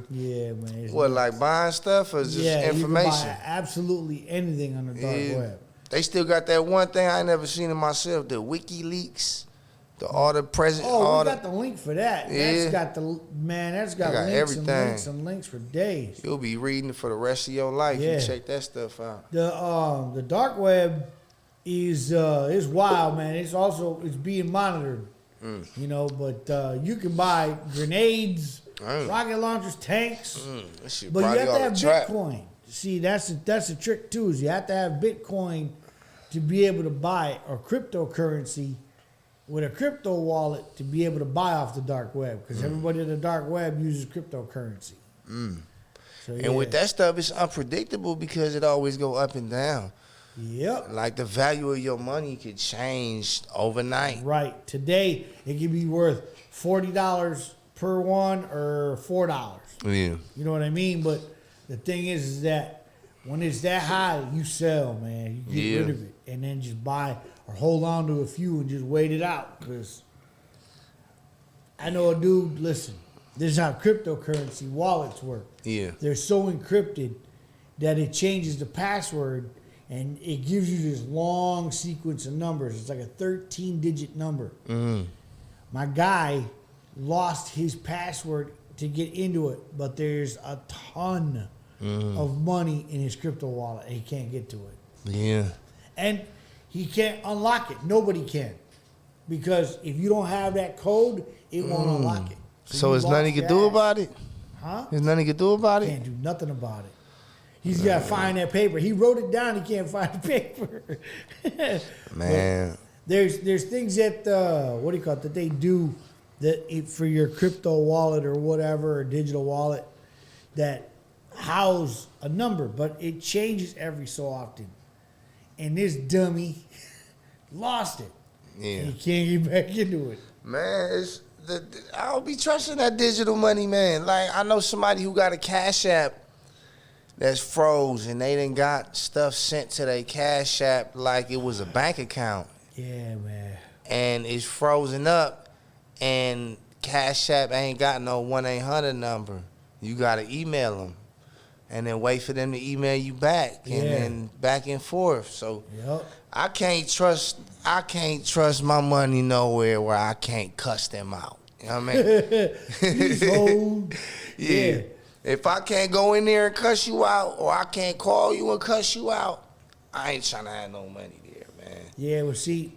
Speaker 3: Yeah, man. It's
Speaker 4: what,
Speaker 3: nuts.
Speaker 4: like buying stuff or just
Speaker 3: yeah,
Speaker 4: information?
Speaker 3: You can buy absolutely anything on the dark
Speaker 4: Yeah.
Speaker 3: web.
Speaker 4: They still got that one thing I ain't never seen in myself, the WikiLeaks. All the president,
Speaker 3: Oh,
Speaker 4: all
Speaker 3: we got the link for that.
Speaker 4: Yeah.
Speaker 3: That's got
Speaker 4: They got
Speaker 3: links
Speaker 4: everything.
Speaker 3: and links and links for days.
Speaker 4: You'll be reading it for the rest of your life.
Speaker 3: Yeah.
Speaker 4: You check that stuff out.
Speaker 3: The dark web is wild, man. It's being monitored. You know, but you can buy grenades, rocket launchers, tanks.
Speaker 4: That shit
Speaker 3: But you
Speaker 4: probably
Speaker 3: have to
Speaker 4: all
Speaker 3: have
Speaker 4: the trap.
Speaker 3: Bitcoin. See, that's the trick too. Is you have to have Bitcoin to be able to buy or cryptocurrency with a crypto wallet to be able to buy off the dark web because everybody in the dark web uses cryptocurrency. So, yeah.
Speaker 4: And with that stuff, it's unpredictable because it always go up and down.
Speaker 3: Yep.
Speaker 4: Like the value of your money could change overnight.
Speaker 3: Right. Today it could be worth $40 per one or $4.
Speaker 4: Yeah.
Speaker 3: You know what I mean? But the thing is that when it's that high, you sell, man. You get
Speaker 4: Yeah.
Speaker 3: rid of it and then just buy or hold on to a few and just wait it out. Because I know a dude, listen, this is how cryptocurrency wallets work.
Speaker 4: Yeah.
Speaker 3: They're so encrypted that it changes the password and it gives you this long sequence of numbers. It's like a 13-digit number. My guy lost his password to get into it, but there's a ton of money in his crypto wallet and he can't get to it.
Speaker 4: Yeah.
Speaker 3: And he can't unlock it. Nobody can. Because if you don't have that code, it won't unlock it.
Speaker 4: So
Speaker 3: you
Speaker 4: there's nothing
Speaker 3: lost
Speaker 4: you
Speaker 3: your
Speaker 4: can do
Speaker 3: ass.
Speaker 4: about it?
Speaker 3: Huh?
Speaker 4: There's nothing you can do about it?
Speaker 3: Can't do nothing about it. He's got to find that paper. He wrote it down. He can't find the paper.
Speaker 4: Man.
Speaker 3: But there's things that what do you call it, that they do that for your crypto wallet or whatever, or digital wallet, that house a number, but it changes every so often. And this dummy lost it.
Speaker 4: Yeah.
Speaker 3: And he can't get back into it.
Speaker 4: Man, I don't be trusting that digital money, man. Like, I know somebody who got a Cash App that's froze, and they done got stuff sent to their Cash App like it was a bank account.
Speaker 3: Yeah, man.
Speaker 4: And it's frozen up, and Cash App ain't got no 1-800 number. You got to email them, and then wait for them to email you back, and then back and forth. So
Speaker 3: Yep.
Speaker 4: I can't trust my money nowhere where I can't cuss them out. You know what I mean?
Speaker 3: He's old.
Speaker 4: Yeah. If I can't go in there and cuss you out, or I can't call you and cuss you out, I ain't trying to have no money there, man.
Speaker 3: Yeah, well, see,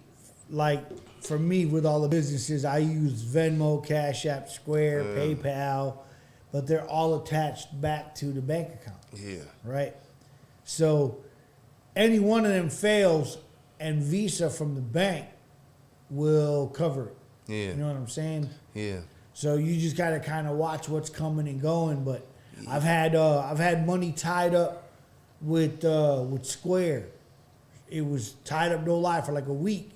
Speaker 3: like for me with all the businesses, I use Venmo, Cash App, Square, PayPal, but they're all attached back to the bank account.
Speaker 4: Yeah.
Speaker 3: Right? So any one of them fails and Visa from the bank will cover it.
Speaker 4: Yeah.
Speaker 3: You know what I'm saying?
Speaker 4: Yeah.
Speaker 3: So you just got to kind of watch what's coming and going, but I've had money tied up with Square. It was tied up, no lie, for like a week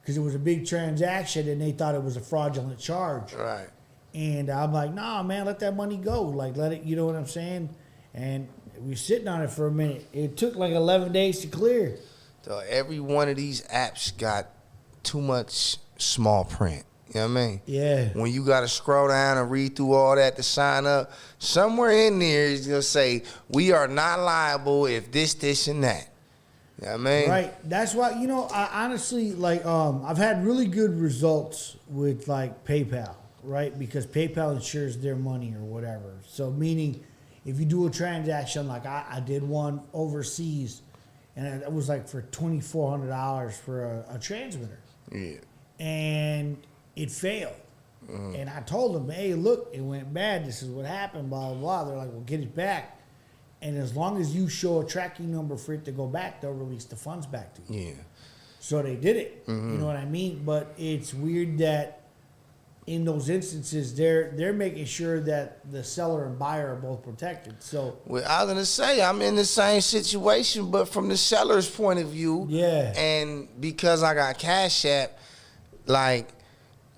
Speaker 3: because it was a big transaction and they thought it was a fraudulent charge.
Speaker 4: Right.
Speaker 3: And I'm like, nah, man, let that money go. Like, let it, you know what I'm saying? And we were sitting on it for a minute. It took like 11 days to clear.
Speaker 4: So every one of these apps got too much small print. You know what I mean?
Speaker 3: Yeah.
Speaker 4: When you got to scroll down and read through all that to sign up, somewhere in there is going to say, we are not liable if this, and that. You know what I mean?
Speaker 3: Right. That's why, you know, I honestly, like, I've had really good results with, like, PayPal, right? Because PayPal insures their money or whatever. So, meaning, if you do a transaction, like I did one overseas, and it was, like, for $2,400 for a transmitter.
Speaker 4: Yeah.
Speaker 3: And it failed. And I told them, hey, look, it went bad. This is what happened, blah, blah, blah. They're like, well, get it back. And as long as you show a tracking number for it to go back, they'll release the funds back to you.
Speaker 4: Yeah.
Speaker 3: So they did it. You know what I mean? But it's weird that in those instances, they're making sure that the seller and buyer are both protected. So
Speaker 4: Well, I was going to say, I'm in the same situation, but from the seller's point of view.
Speaker 3: Yeah.
Speaker 4: And because I got Cash App, like,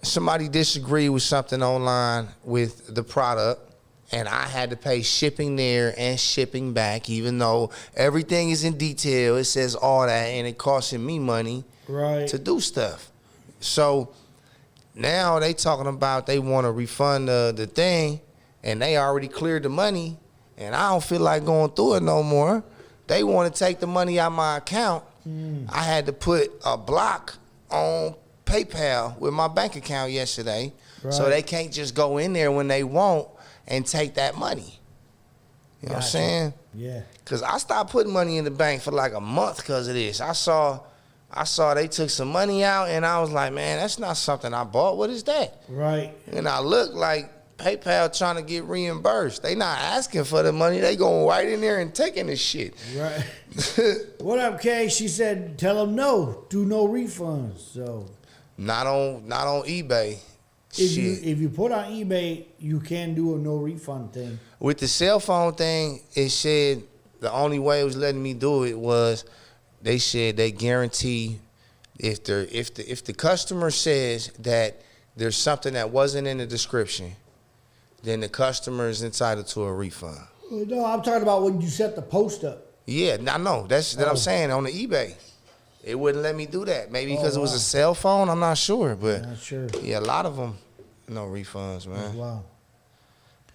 Speaker 4: somebody disagreed with something online with the product, and I had to pay shipping there and shipping back, even though everything is in detail. It says all that, and it costing me money
Speaker 3: right.
Speaker 4: to do stuff. So now they talking about they want to refund the thing, and they already cleared the money, and I don't feel like going through it no more. They want to take the money out of my account. I had to put a block on PayPal with my bank account yesterday, so
Speaker 3: Right.
Speaker 4: they can't just go in there when they want and take that money. You know what I'm
Speaker 3: Gotcha.
Speaker 4: saying?
Speaker 3: Yeah.
Speaker 4: Because I stopped putting money in the bank for like a month because of this. I saw they took some money out, and I was like, man, that's not something I bought. What is that?
Speaker 3: Right.
Speaker 4: And I looked like PayPal trying to get reimbursed. They not asking for the money. They going right in there and taking the shit.
Speaker 3: Right. What up, Kay? She said, tell them no. Do no refunds. So
Speaker 4: Not on eBay.
Speaker 3: if you put on eBay, you can do a no refund thing.
Speaker 4: With the cell phone thing, it said the only way it was letting me do it was they said they guarantee if the customer says that there's something that wasn't in the description, then the customer is entitled to a refund.
Speaker 3: No, I'm talking about when you set the post up.
Speaker 4: Yeah, I know. That's what I'm saying on the eBay. It wouldn't let me do that. Maybe because it was
Speaker 3: wow.
Speaker 4: a cell phone. I'm not sure, but
Speaker 3: Not sure.
Speaker 4: yeah, a lot of them, no refunds, man.
Speaker 3: Wow.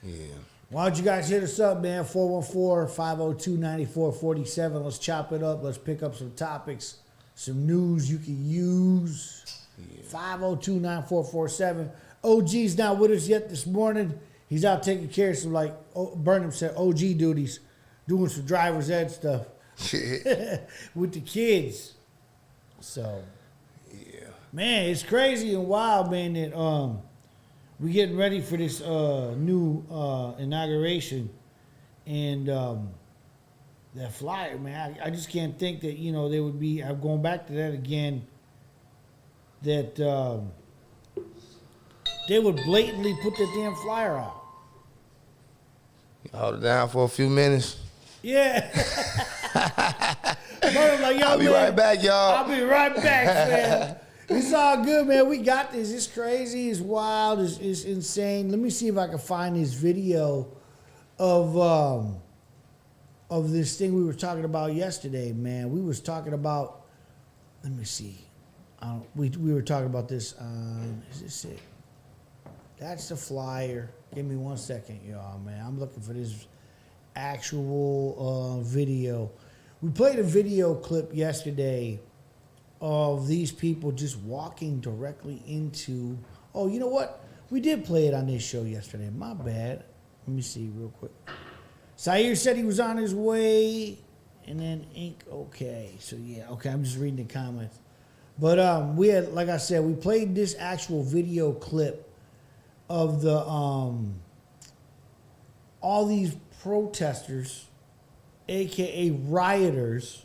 Speaker 4: Yeah.
Speaker 3: Why don't you guys hit us up, man? 414-502-9447. Let's chop it up. Let's pick up some topics, some news you can use. 502-9447. OG's not with us yet this morning. He's out taking care of some, like Burnem said, OG duties, doing some driver's ed stuff with the kids. So,
Speaker 4: Yeah.
Speaker 3: man, it's crazy and wild, man, that we getting ready for this new inauguration, and that flyer, man, I just can't think that, you know, they would be, I'm going back to that again, that they would blatantly put that damn flyer out.
Speaker 4: Hold it down for a few minutes.
Speaker 3: Yeah. But I'm like, yo,
Speaker 4: I'll be
Speaker 3: man,
Speaker 4: right back, y'all.
Speaker 3: I'll be right back, man. It's all good, man. We got this. It's crazy. It's wild. It's insane. Let me see if I can find this video of this thing we were talking about yesterday, man. We was talking about. Let me see. We were talking about this. Is this it? That's the flyer. Give me 1 second, y'all, man. I'm looking for this actual video. We played a video clip yesterday of these people just walking directly into. Oh, you know what? We did play it on this show yesterday. My bad. Let me see real quick. Sair said he was on his way, and then Ink. Okay, so yeah, okay. I'm just reading the comments. But we had, like I said, we played this actual video clip of the all these protesters, aka rioters,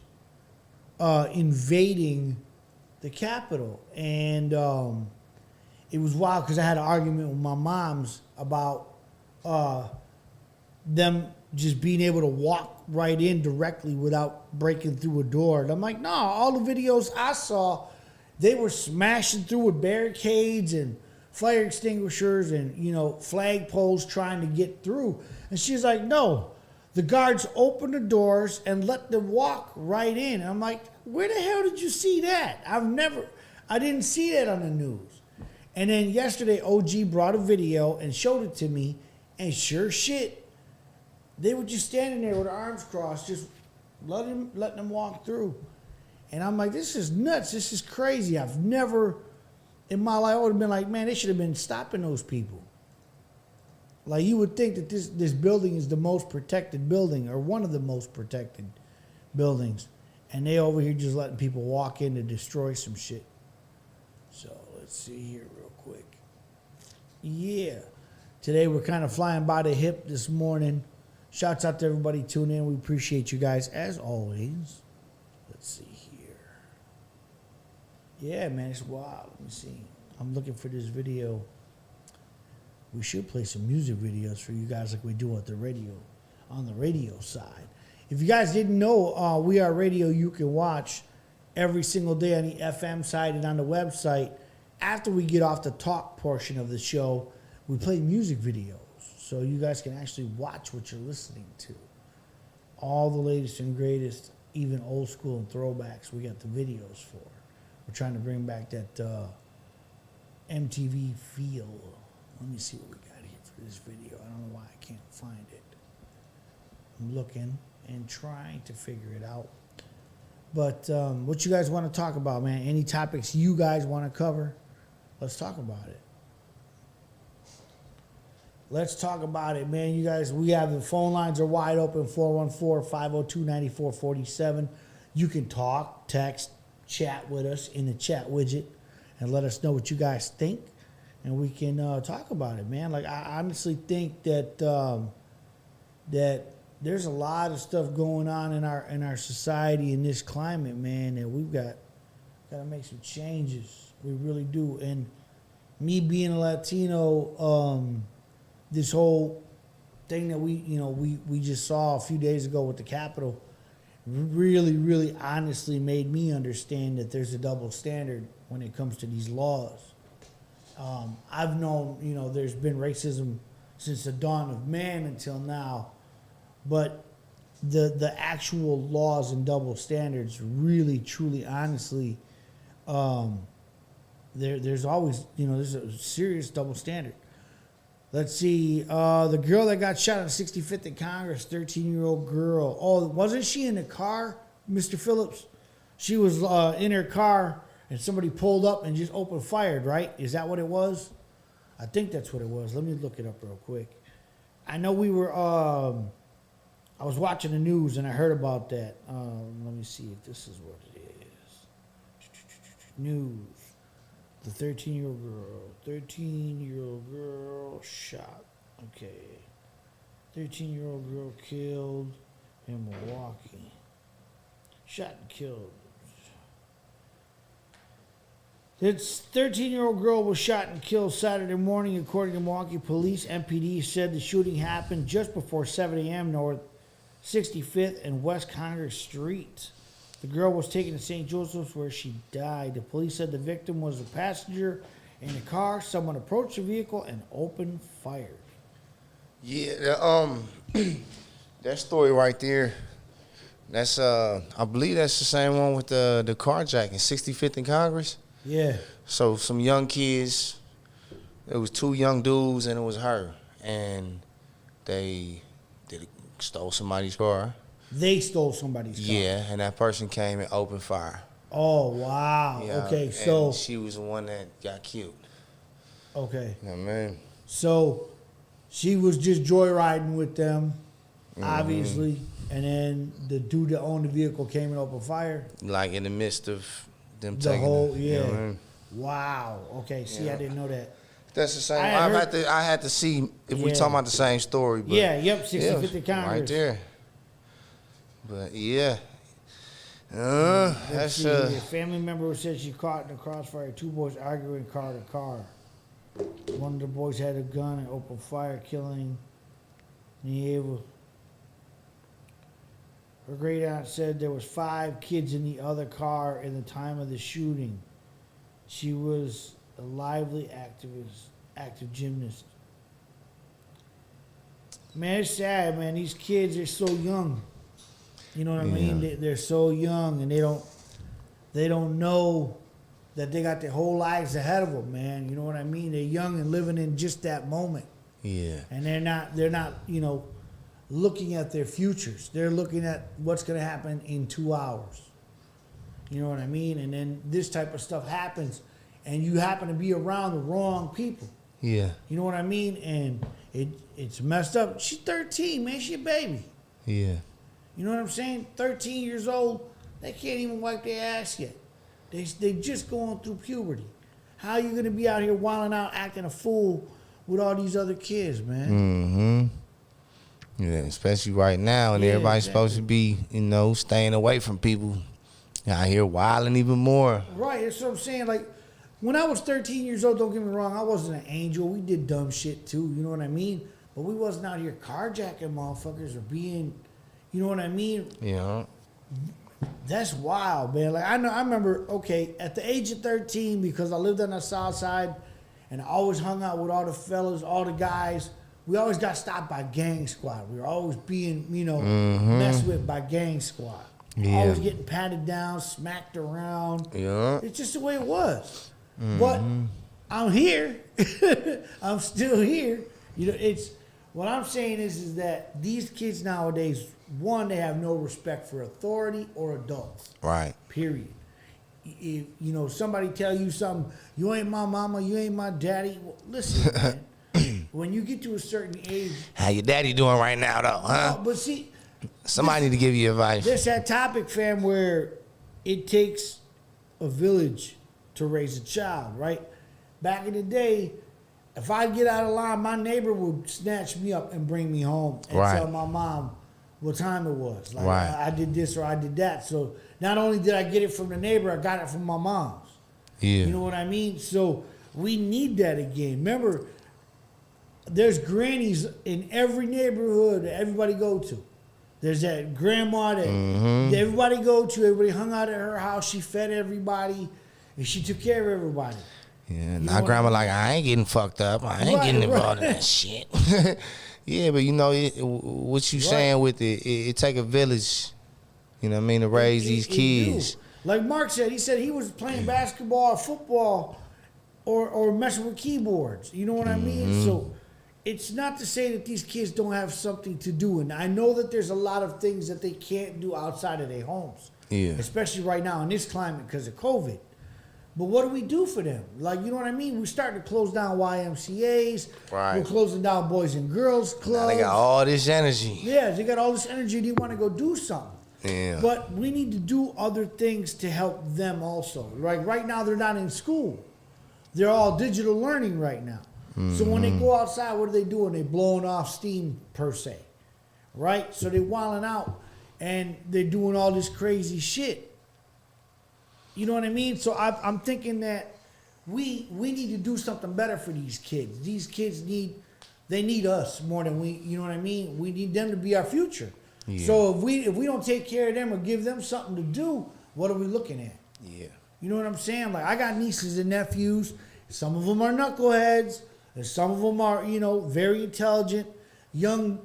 Speaker 3: invading the Capitol, and it was wild because I had an argument with my moms about them just being able to walk right in directly without breaking through a door. And I'm like, no, all the videos I saw, they were smashing through with barricades and fire extinguishers and, you know, flag poles trying to get through. And she's like, no, the guards opened the doors and let them walk right in. And I'm like, where the hell did you see that? I didn't see that on the news. And then yesterday, OG brought a video and showed it to me, and sure shit, they were just standing there with their arms crossed, just letting them walk through. And I'm like, this is nuts. This is crazy. I've never, in my life, I would have been like, man, they should have been stopping those people. Like, you would think that this building is the most protected building, or one of the most protected buildings, and they over here just letting people walk in to destroy some shit. So let's see here real quick. Yeah. Today we're kind of flying by the hip this morning. Shouts out to everybody tuning in. We appreciate you guys as always. Let's see here. Yeah, man, it's wild. Let me see. I'm looking for this video. We should play some music videos for you guys like we do at the radio, on the radio side. If you guys didn't know, We Are Radio you can watch every single day on the FM side and on the website. After we get off the talk portion of the show, we play music videos. So you guys can actually watch what you're listening to. All the latest and greatest, even old school and throwbacks, we got the videos for. We're trying to bring back that MTV feel. Let me see what we got here for this video. I don't know why I can't find it. I'm looking and trying to figure it out. But what you guys want to talk about, man? Any topics you guys want to cover? Let's talk about it. Let's talk about it, man. You guys, we have the phone lines are wide open, 414-502-9447. You can talk, text, chat with us in the chat widget and let us know what you guys think. And we can talk about it, man. Like, I honestly think that that there's a lot of stuff going on in our society in this climate, man, and we've got to make some changes. We really do. And me being a Latino, this whole thing that we just saw a few days ago with the Capitol really, really honestly made me understand that there's a double standard when it comes to these laws. I've known, there's been racism since the dawn of man until now. But the actual laws and double standards really, truly, honestly, there's always, there's a serious double standard. Let's see, the girl that got shot on 65th in Congress, 13-year-old girl. Oh, wasn't she in the car, Mr. Phillips? She was in her car, and somebody pulled up and just opened fire, right? Is that what it was? I think that's what it was. Let me look it up real quick. I know we were... I was watching the news and I heard about that. Let me see if this is what it is. News. The 13-year-old girl shot. Okay. 13-year-old girl killed in Milwaukee. Shot and killed. This 13-year-old girl was shot and killed Saturday morning, according to Milwaukee police. MPD said the shooting happened just before 7 a.m. north 65th and West Congress Street. The girl was taken to St. Joseph's where she died. The police said the victim was a passenger in the car. Someone approached the vehicle and opened fire.
Speaker 4: Yeah, that story right there, that's I believe that's the same one with the carjacking, 65th and Congress.
Speaker 3: Yeah.
Speaker 4: So some young kids, it was two young dudes and it was her, and they stole somebody's car.
Speaker 3: They stole somebody's car.
Speaker 4: Yeah, and that person came and opened fire.
Speaker 3: Oh, wow.
Speaker 4: Yeah,
Speaker 3: okay, so...
Speaker 4: and she was the one that got killed.
Speaker 3: Okay.
Speaker 4: Yeah, man.
Speaker 3: So she was just joyriding with them, obviously, and then the dude that owned the vehicle came and opened fire.
Speaker 4: Like in the midst of them
Speaker 3: The
Speaker 4: taking
Speaker 3: whole,
Speaker 4: it,
Speaker 3: yeah.
Speaker 4: you know what I mean?
Speaker 3: Wow. Okay, see, I didn't know that.
Speaker 4: That's the same.
Speaker 3: I
Speaker 4: I had to see if we
Speaker 3: Yeah.
Speaker 4: talking about the same story. But
Speaker 3: Yeah, yep, 65th and Congress.
Speaker 4: right there. But yeah,
Speaker 3: Let's
Speaker 4: that's
Speaker 3: see here. Family member said she caught in the crossfire. Two boys arguing car to car. One of the boys had a gun and opened fire, killing Her great aunt said there was 5 kids in the other car in the time of the shooting. She was a lively active gymnast. Man, it's sad, man. These kids are so young. You know what I mean? They're so young, and they don't know that they got their whole lives ahead of them, man. You know what I mean? They're young and living in just that moment.
Speaker 4: Yeah.
Speaker 3: And they're not, looking at their futures. They're looking at what's going to happen in 2 hours. You know what I mean? And then this type of stuff happens, and you happen to be around the wrong people.
Speaker 4: Yeah.
Speaker 3: You know what I mean? And it's messed up. She's 13, man. She's a baby.
Speaker 4: Yeah.
Speaker 3: You know what I'm saying? 13 years old, they can't even wipe their ass yet. They just going through puberty. How are you going to be out here wilding out, acting a fool with all these other kids, man?
Speaker 4: Mm-hmm. Yeah, especially right now, and everybody's supposed to be, staying away from people out here wilding even more.
Speaker 3: Right, that's what I'm saying. Like, when I was 13 years old, don't get me wrong, I wasn't an angel. We did dumb shit too, you know what I mean? But we wasn't out here carjacking motherfuckers or being, you know what I mean?
Speaker 4: Yeah.
Speaker 3: That's wild, man. Like, I remember, okay, at the age of 13, because I lived on the south side and I always hung out with all the fellas, all the guys, we always got stopped by gang squad. We were always being, messed with by gang squad.
Speaker 4: Yeah.
Speaker 3: Always getting patted down, smacked around.
Speaker 4: Yeah.
Speaker 3: It's just the way it was. But I'm here. I'm still here. What I'm saying is that these kids nowadays, one, they have no respect for authority or adults.
Speaker 4: Right.
Speaker 3: Period. If somebody tell you something, you ain't my mama, you ain't my daddy. Well, listen, man. When you get to a certain age,
Speaker 4: how your daddy doing right now, though, huh?
Speaker 3: but see,
Speaker 4: somebody need to give you advice.
Speaker 3: There's that topic, fam, where it takes a village to raise a child, right? Back in the day, if I get out of line, my neighbor would snatch me up and bring me home and tell my mom what time it was. Like, I did this or I did that. So not only did I get it from the neighbor, I got it from my mom's.
Speaker 4: Yeah.
Speaker 3: You know what I mean? So we need that again. Remember, there's grannies in every neighborhood that everybody go to. There's that grandma that everybody go to. Everybody hung out at her house. She fed everybody, and she took care of everybody.
Speaker 4: Yeah, now grandma like, I ain't getting fucked up. I ain't getting involved in that shit. Yeah, but what you saying with it take a village, to raise these kids.
Speaker 3: Like Mark said, he said he was playing basketball or football or messing with keyboards. You know what I mean? So it's not to say that these kids don't have something to do. And I know that there's a lot of things that they can't do outside of their homes. Yeah. Especially right now in this climate because of COVID. But what do we do for them? Like, you know what I mean? We're starting to close down YMCAs. Right. We're closing down Boys and Girls Clubs.
Speaker 4: Now they got all this energy.
Speaker 3: Yeah, they got all this energy. They want to go do something.
Speaker 4: Yeah.
Speaker 3: But we need to do other things to help them also. Like right now, they're not in school. They're all digital learning right now. So when they go outside, what are they doing? They're blowing off steam, per se. Right? So they're wilding out, and they're doing all this crazy shit. You know what I mean? So I'm thinking that we need to do something better for these kids. These kids need us more than we, you know what I mean? We need them to be our future. Yeah. So if we don't take care of them or give them something to do, what are we looking at?
Speaker 4: Yeah.
Speaker 3: You know what I'm saying? Like, I got nieces and nephews. Some of them are knuckleheads, and some of them are, very intelligent, young,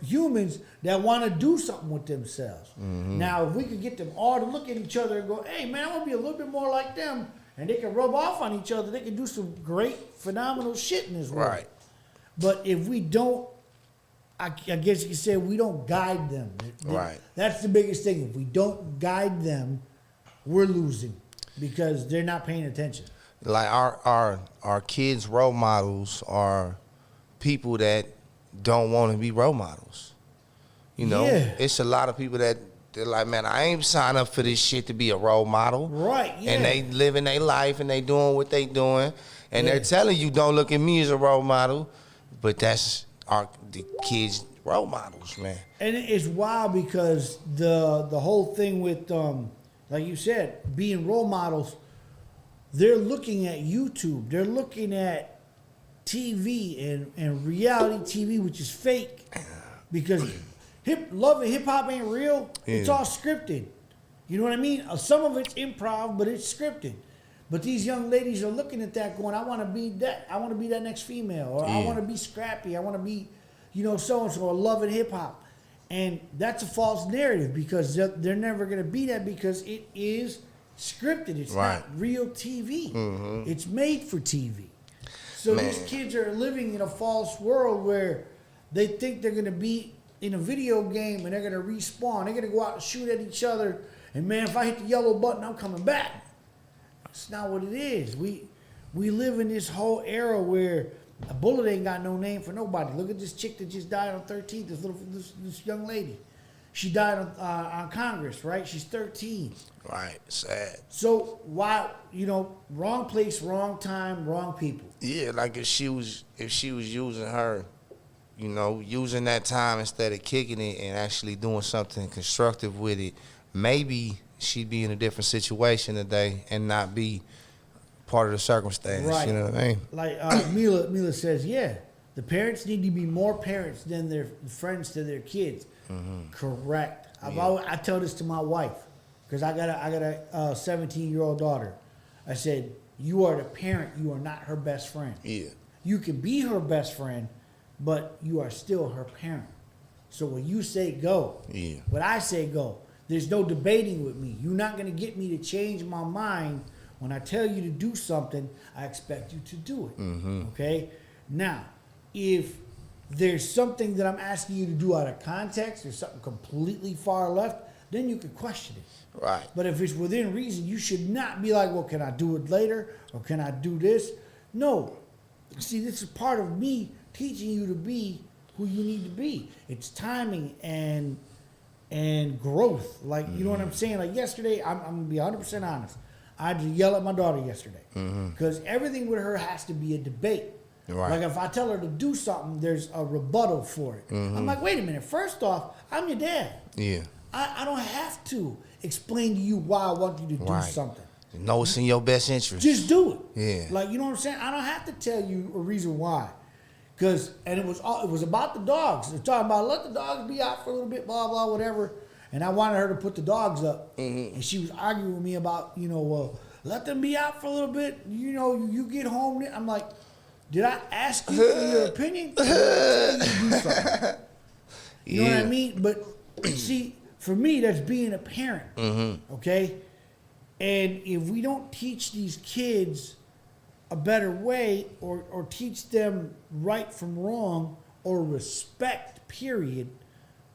Speaker 3: humans that want to do something with themselves. Now, if we could get them all to look at each other and go, hey, man, I want to be a little bit more like them, and they can rub off on each other, they can do some great, phenomenal shit in this world.
Speaker 4: Right.
Speaker 3: But if we don't, I guess you could say we don't guide them.
Speaker 4: Right.
Speaker 3: That's the biggest thing. If we don't guide them, we're losing because they're not paying attention.
Speaker 4: Like our kids' role models are people that don't want to be role models. It's a lot of people that they're like, man, I ain't signed up for this shit to be a role model.
Speaker 3: Right, yeah.
Speaker 4: And they living their life and they doing what they doing. And they're telling you, don't look at me as a role model. But that's the kids' role models, man. And
Speaker 3: it's wild because the whole thing with, like you said, being role models, they're looking at YouTube. They're looking at TV and reality TV, which is fake. because love and hip hop ain't real. It's all scripted. You know what I mean? Some of it's improv, but it's scripted. But these young ladies are looking at that going, I want to be that. I want to be that next female. Or I want to be scrappy. I want to be, so-and-so, or love and hip hop. And that's a false narrative because they're never going to be that because it is scripted. It's not real TV. Mm-hmm. It's made for TV. So these kids are living in a false world where they think they're going to be in a video game and they're going to respawn. They're going to go out and shoot at each other. And man, if I hit the yellow button, I'm coming back. That's not what it is. We live in this whole era where a bullet ain't got no name for nobody. Look at this chick that just died on 13th. This young lady, she died on Congress, right? She's 13.
Speaker 4: Right, sad.
Speaker 3: So why, wrong place, wrong time, wrong people.
Speaker 4: Yeah, like if she was using her, using that time instead of kicking it and actually doing something constructive with it, maybe she'd be in a different situation today and not be part of the circumstance.
Speaker 3: Right.
Speaker 4: You know what I mean?
Speaker 3: Like Mila says, yeah, the parents need to be more parents than their friends to their kids. Mm-hmm. Correct. I tell this to my wife because I got a 17-year-old daughter. I said, you are the parent. You are not her best friend.
Speaker 4: Yeah.
Speaker 3: You can be her best friend, but you are still her parent. So when you say go, when I say go, there's no debating with me. You're not going to get me to change my mind. When I tell you to do something, I expect you to do it. Mm-hmm. Okay? Now, if there's something that I'm asking you to do out of context or something completely far left, then you can question it.
Speaker 4: Right.
Speaker 3: But if it's within reason, you should not be like, well, can I do it later? Or can I do this? No. See, this is part of me teaching you to be who you need to be. It's timing and growth. Like, you know what I'm saying? Like yesterday, I'm going to be 100% honest. I had to yell at my daughter yesterday because everything with her has to be a debate. Right. Like if I tell her to do something, there's a rebuttal for it. Mm-hmm. I'm like, wait a minute. First off, I'm your dad. Yeah. I don't have to explain to you why I want you to do something.
Speaker 4: No, it's in your best interest.
Speaker 3: Just do it.
Speaker 4: Yeah.
Speaker 3: Like, you know what I'm saying? I don't have to tell you a reason why. And it was about the dogs. They're talking about let the dogs be out for a little bit, blah, blah, whatever. And I wanted her to put the dogs up. Mm-hmm. And she was arguing with me about, well, let them be out for a little bit. You get home. I'm like, did I ask you for your opinion? Or did I tell you to do something? You know what I mean? But see, for me, that's being a parent. Mm-hmm. Okay? And if we don't teach these kids a better way or teach them right from wrong or respect, period,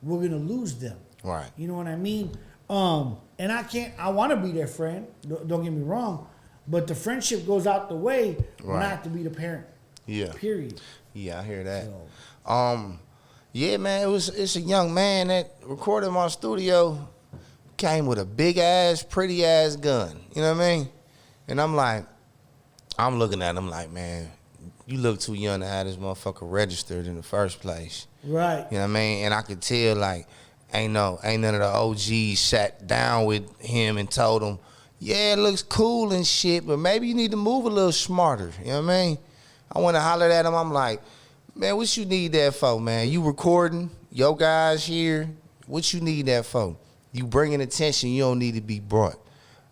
Speaker 3: we're going to lose them.
Speaker 4: Right.
Speaker 3: You know what I mean? And I want to be their friend. Don't get me wrong. But the friendship goes out the way when I have to be the parent.
Speaker 4: Yeah.
Speaker 3: Period.
Speaker 4: Yeah, I hear that. So. Yeah, man, it's a young man that recorded my studio, came with a big-ass, pretty-ass gun. You know what I mean? And I'm looking at him like, man, you look too young to have this motherfucker registered in the first place.
Speaker 3: Right.
Speaker 4: You know what I mean? And I could tell, like, ain't none of the OGs sat down with him and told him, yeah, it looks cool and shit, but maybe you need to move a little smarter. You know what I mean? I went to holler at him. I'm like, man, what you need that for, man? You recording, your guys here. What you need that for? You bringing attention, you don't need to be brought.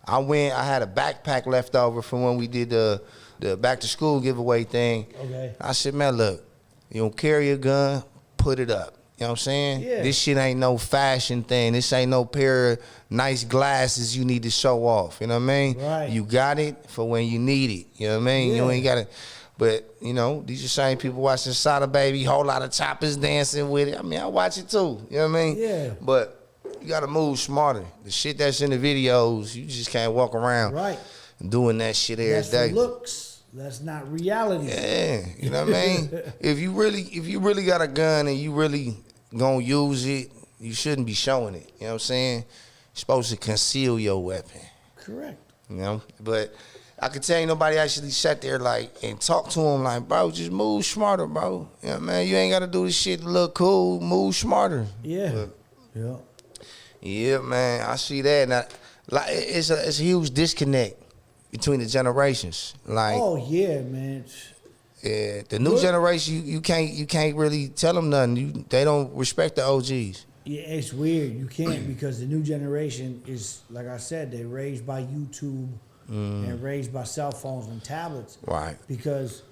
Speaker 4: I had a backpack left over from when we did the back to school giveaway thing. Okay. I said, man, look, you don't carry a gun, put it up. You know what I'm saying? Yeah. This shit ain't no fashion thing. This ain't no pair of nice glasses you need to show off. You know what I mean?
Speaker 3: Right.
Speaker 4: You got it for when you need it. You know what I mean? Yeah. You ain't got it. But, these are same people watching Sada Baby, whole lot of choppers dancing with it. I mean, I watch it too. You know what I mean? Yeah. But you got to move smarter. The shit that's in the videos, you just can't walk around doing that shit every day.
Speaker 3: That's looks. That's not reality.
Speaker 4: Yeah. You know what I mean? If you really got a gun and you really gonna use it, you shouldn't be showing it. You know what I'm saying? You're supposed to conceal your weapon.
Speaker 3: Correct.
Speaker 4: But I could tell you nobody actually sat there and talked to him like, bro, just move smarter, bro. You know, man, you ain't got to do this shit to look cool. Move smarter.
Speaker 3: Yeah.
Speaker 4: Yeah, man, I see that. Now, it's a huge disconnect between the generations.
Speaker 3: Oh yeah, man.
Speaker 4: Yeah, the new generation, you can't really tell them nothing. They don't respect the OGs.
Speaker 3: Yeah, it's weird. You can't because the new generation is, like I said, they're raised by YouTube and raised by cell phones and tablets.
Speaker 4: Right.
Speaker 3: Because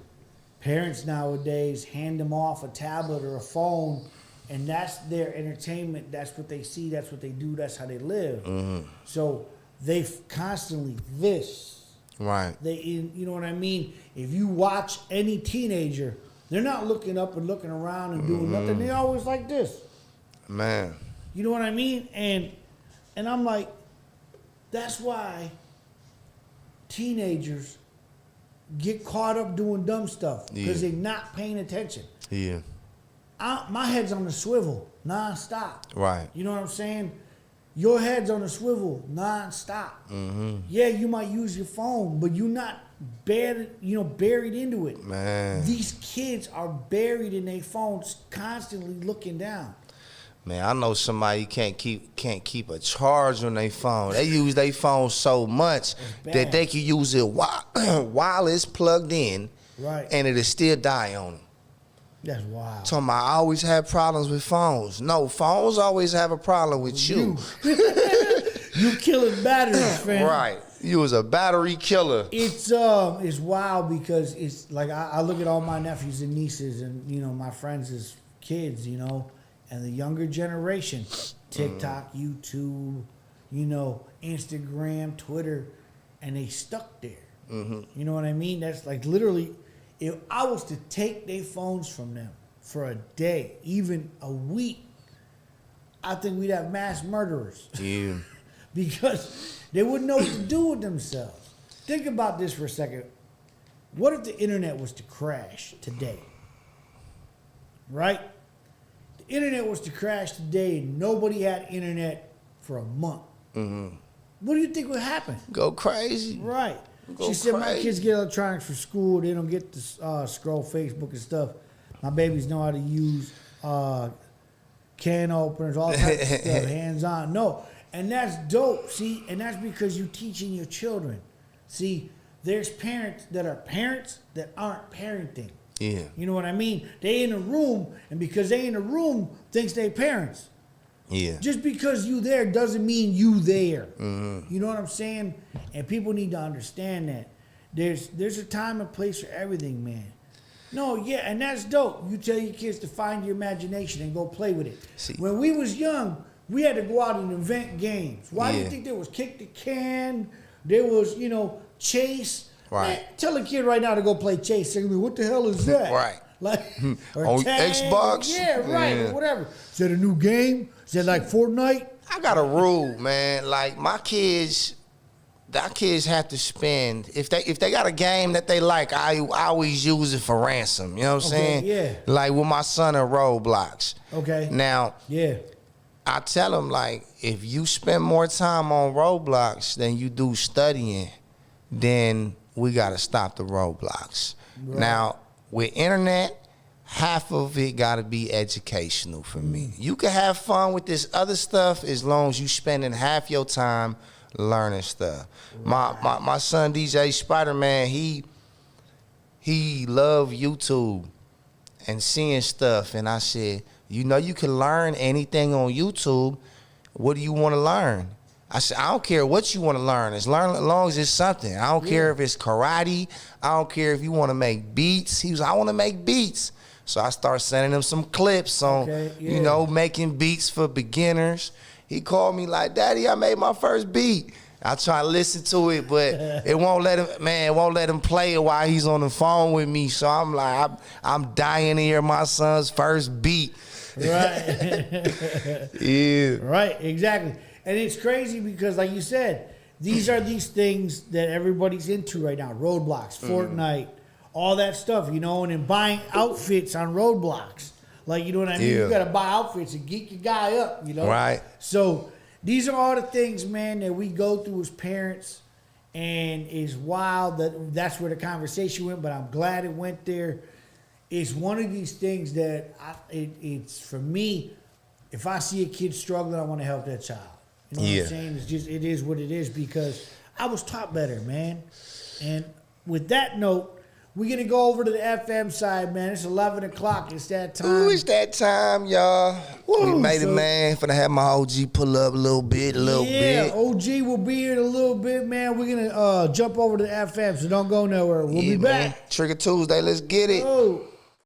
Speaker 3: parents nowadays hand them off a tablet or a phone, and that's their entertainment. That's what they see. That's what they do. That's how they live. So they constantly this.
Speaker 4: Right.
Speaker 3: You know what I mean? If you watch any teenager, they're not looking up and looking around and doing nothing. They're always like this.
Speaker 4: Man.
Speaker 3: You know what I mean? And I'm like, that's why teenagers get caught up doing dumb stuff because they're not paying attention.
Speaker 4: Yeah.
Speaker 3: My head's on the swivel nonstop.
Speaker 4: Right.
Speaker 3: You know what I'm saying? Your head's on the swivel nonstop. Yeah, you might use your phone, but you're not buried into it.
Speaker 4: Man.
Speaker 3: These kids are buried in their phones, constantly looking down.
Speaker 4: Man, I know somebody can't keep a charge on their phone. They use their phone so much that they can use it while it's plugged in,
Speaker 3: Right.
Speaker 4: and it'll still die on them.
Speaker 3: That's wild.
Speaker 4: Talking about I always have problems with phones. No, phones always have a problem with you.
Speaker 3: You killing batteries, fam.
Speaker 4: Right. You was a battery killer.
Speaker 3: It's wild because it's like I look at all my nephews and nieces and my friends' kids, and the younger generation, TikTok, YouTube, Instagram, Twitter, and they stuck there. You know what I mean? That's like literally, if I was to take their phones from them for a day, even a week, I think we'd have mass murderers.
Speaker 4: Yeah.
Speaker 3: Because they wouldn't know what to do with themselves. Think about this for a second. What if the internet was to crash today? Right? The internet was to crash today and nobody had internet for a month. What do you think would happen?
Speaker 4: Go crazy.
Speaker 3: Right.
Speaker 4: Go
Speaker 3: She said, my
Speaker 4: crazy.
Speaker 3: kids get electronics for school. They don't get to scroll Facebook and stuff. My babies know how to use can openers, all types of stuff, hands-on. No. And that's dope, see? And that's because you're teaching your children. See, there's parents that aren't parenting.
Speaker 4: Yeah.
Speaker 3: You know what I mean? They in a room, and because they in a room, thinks they parents.
Speaker 4: Yeah.
Speaker 3: Just because you there doesn't mean you there. You know what I'm saying? And people need to understand that. There's a time and place for everything, man. No, yeah, and that's dope. You tell your kids to find your imagination and go play with it.
Speaker 4: See.
Speaker 3: When we was young, we had to go out and invent games. Why do you
Speaker 4: Yeah.
Speaker 3: think there was kick the can? There was, chase.
Speaker 4: Right.
Speaker 3: Man, tell a kid right now to go play chase. They're gonna be, what the hell is that?
Speaker 4: Right.
Speaker 3: Like or
Speaker 4: On
Speaker 3: tag.
Speaker 4: Xbox?
Speaker 3: Yeah, right.
Speaker 4: Yeah.
Speaker 3: Or whatever. Is that a new game? Is that like Fortnite?
Speaker 4: I got a rule, man. Like our kids have to spend if they got a game that they like. I always use it for ransom. You know what I'm saying?
Speaker 3: yeah.
Speaker 4: Like with my son in Roblox.
Speaker 3: Okay.
Speaker 4: Now
Speaker 3: Yeah.
Speaker 4: I tell him like if you spend more time on Roblox than you do studying, then we gotta stop the Roblox.
Speaker 3: Right.
Speaker 4: Now with internet, half of it gotta be educational for me. You can have fun with this other stuff as long as you spending half your time learning stuff. My son DJ Spider-Man, he loved YouTube and seeing stuff, and I said, you can learn anything on YouTube. What do you want to learn? I said, I don't care what you want to learn. As long as it's something. I don't care if it's karate. I don't care if you want to make beats. He was like, I want to make beats. So I started sending him some clips on, making beats for beginners. He called me like, Daddy, I made my first beat. I try to listen to it, but it won't let him play it while he's on the phone with me. So I'm like, I'm dying to hear my son's first beat.
Speaker 3: Right.
Speaker 4: Yeah.
Speaker 3: Right, exactly. And it's crazy because, like you said, these are these things that everybody's into right now. Roadblocks, Fortnite, all that stuff, and then buying outfits on Roadblocks. Like, you know what I mean?
Speaker 4: Yeah.
Speaker 3: You got to buy outfits and geek your guy up,
Speaker 4: Right.
Speaker 3: So these are all the things, man, that we go through as parents. And it's wild that's where the conversation went, but I'm glad it went there. It's one of these things that it's for me, if I see a kid struggling, I want to help that child. You know what I'm saying? It's just, it is what it is because I was taught better, man. And with that note, We're going to go over to the FM side, man. It's 11 o'clock. It's that time.
Speaker 4: Ooh, it's that time, y'all. We
Speaker 3: Woo,
Speaker 4: made it,
Speaker 3: so-
Speaker 4: man. Finna have my OG pull up a little bit,
Speaker 3: Yeah, OG will be here in a little bit, man. We're going to jump over to the FM, so don't go nowhere. We'll be back.
Speaker 4: Man. Trigger Tuesday, let's get it.
Speaker 3: Oh.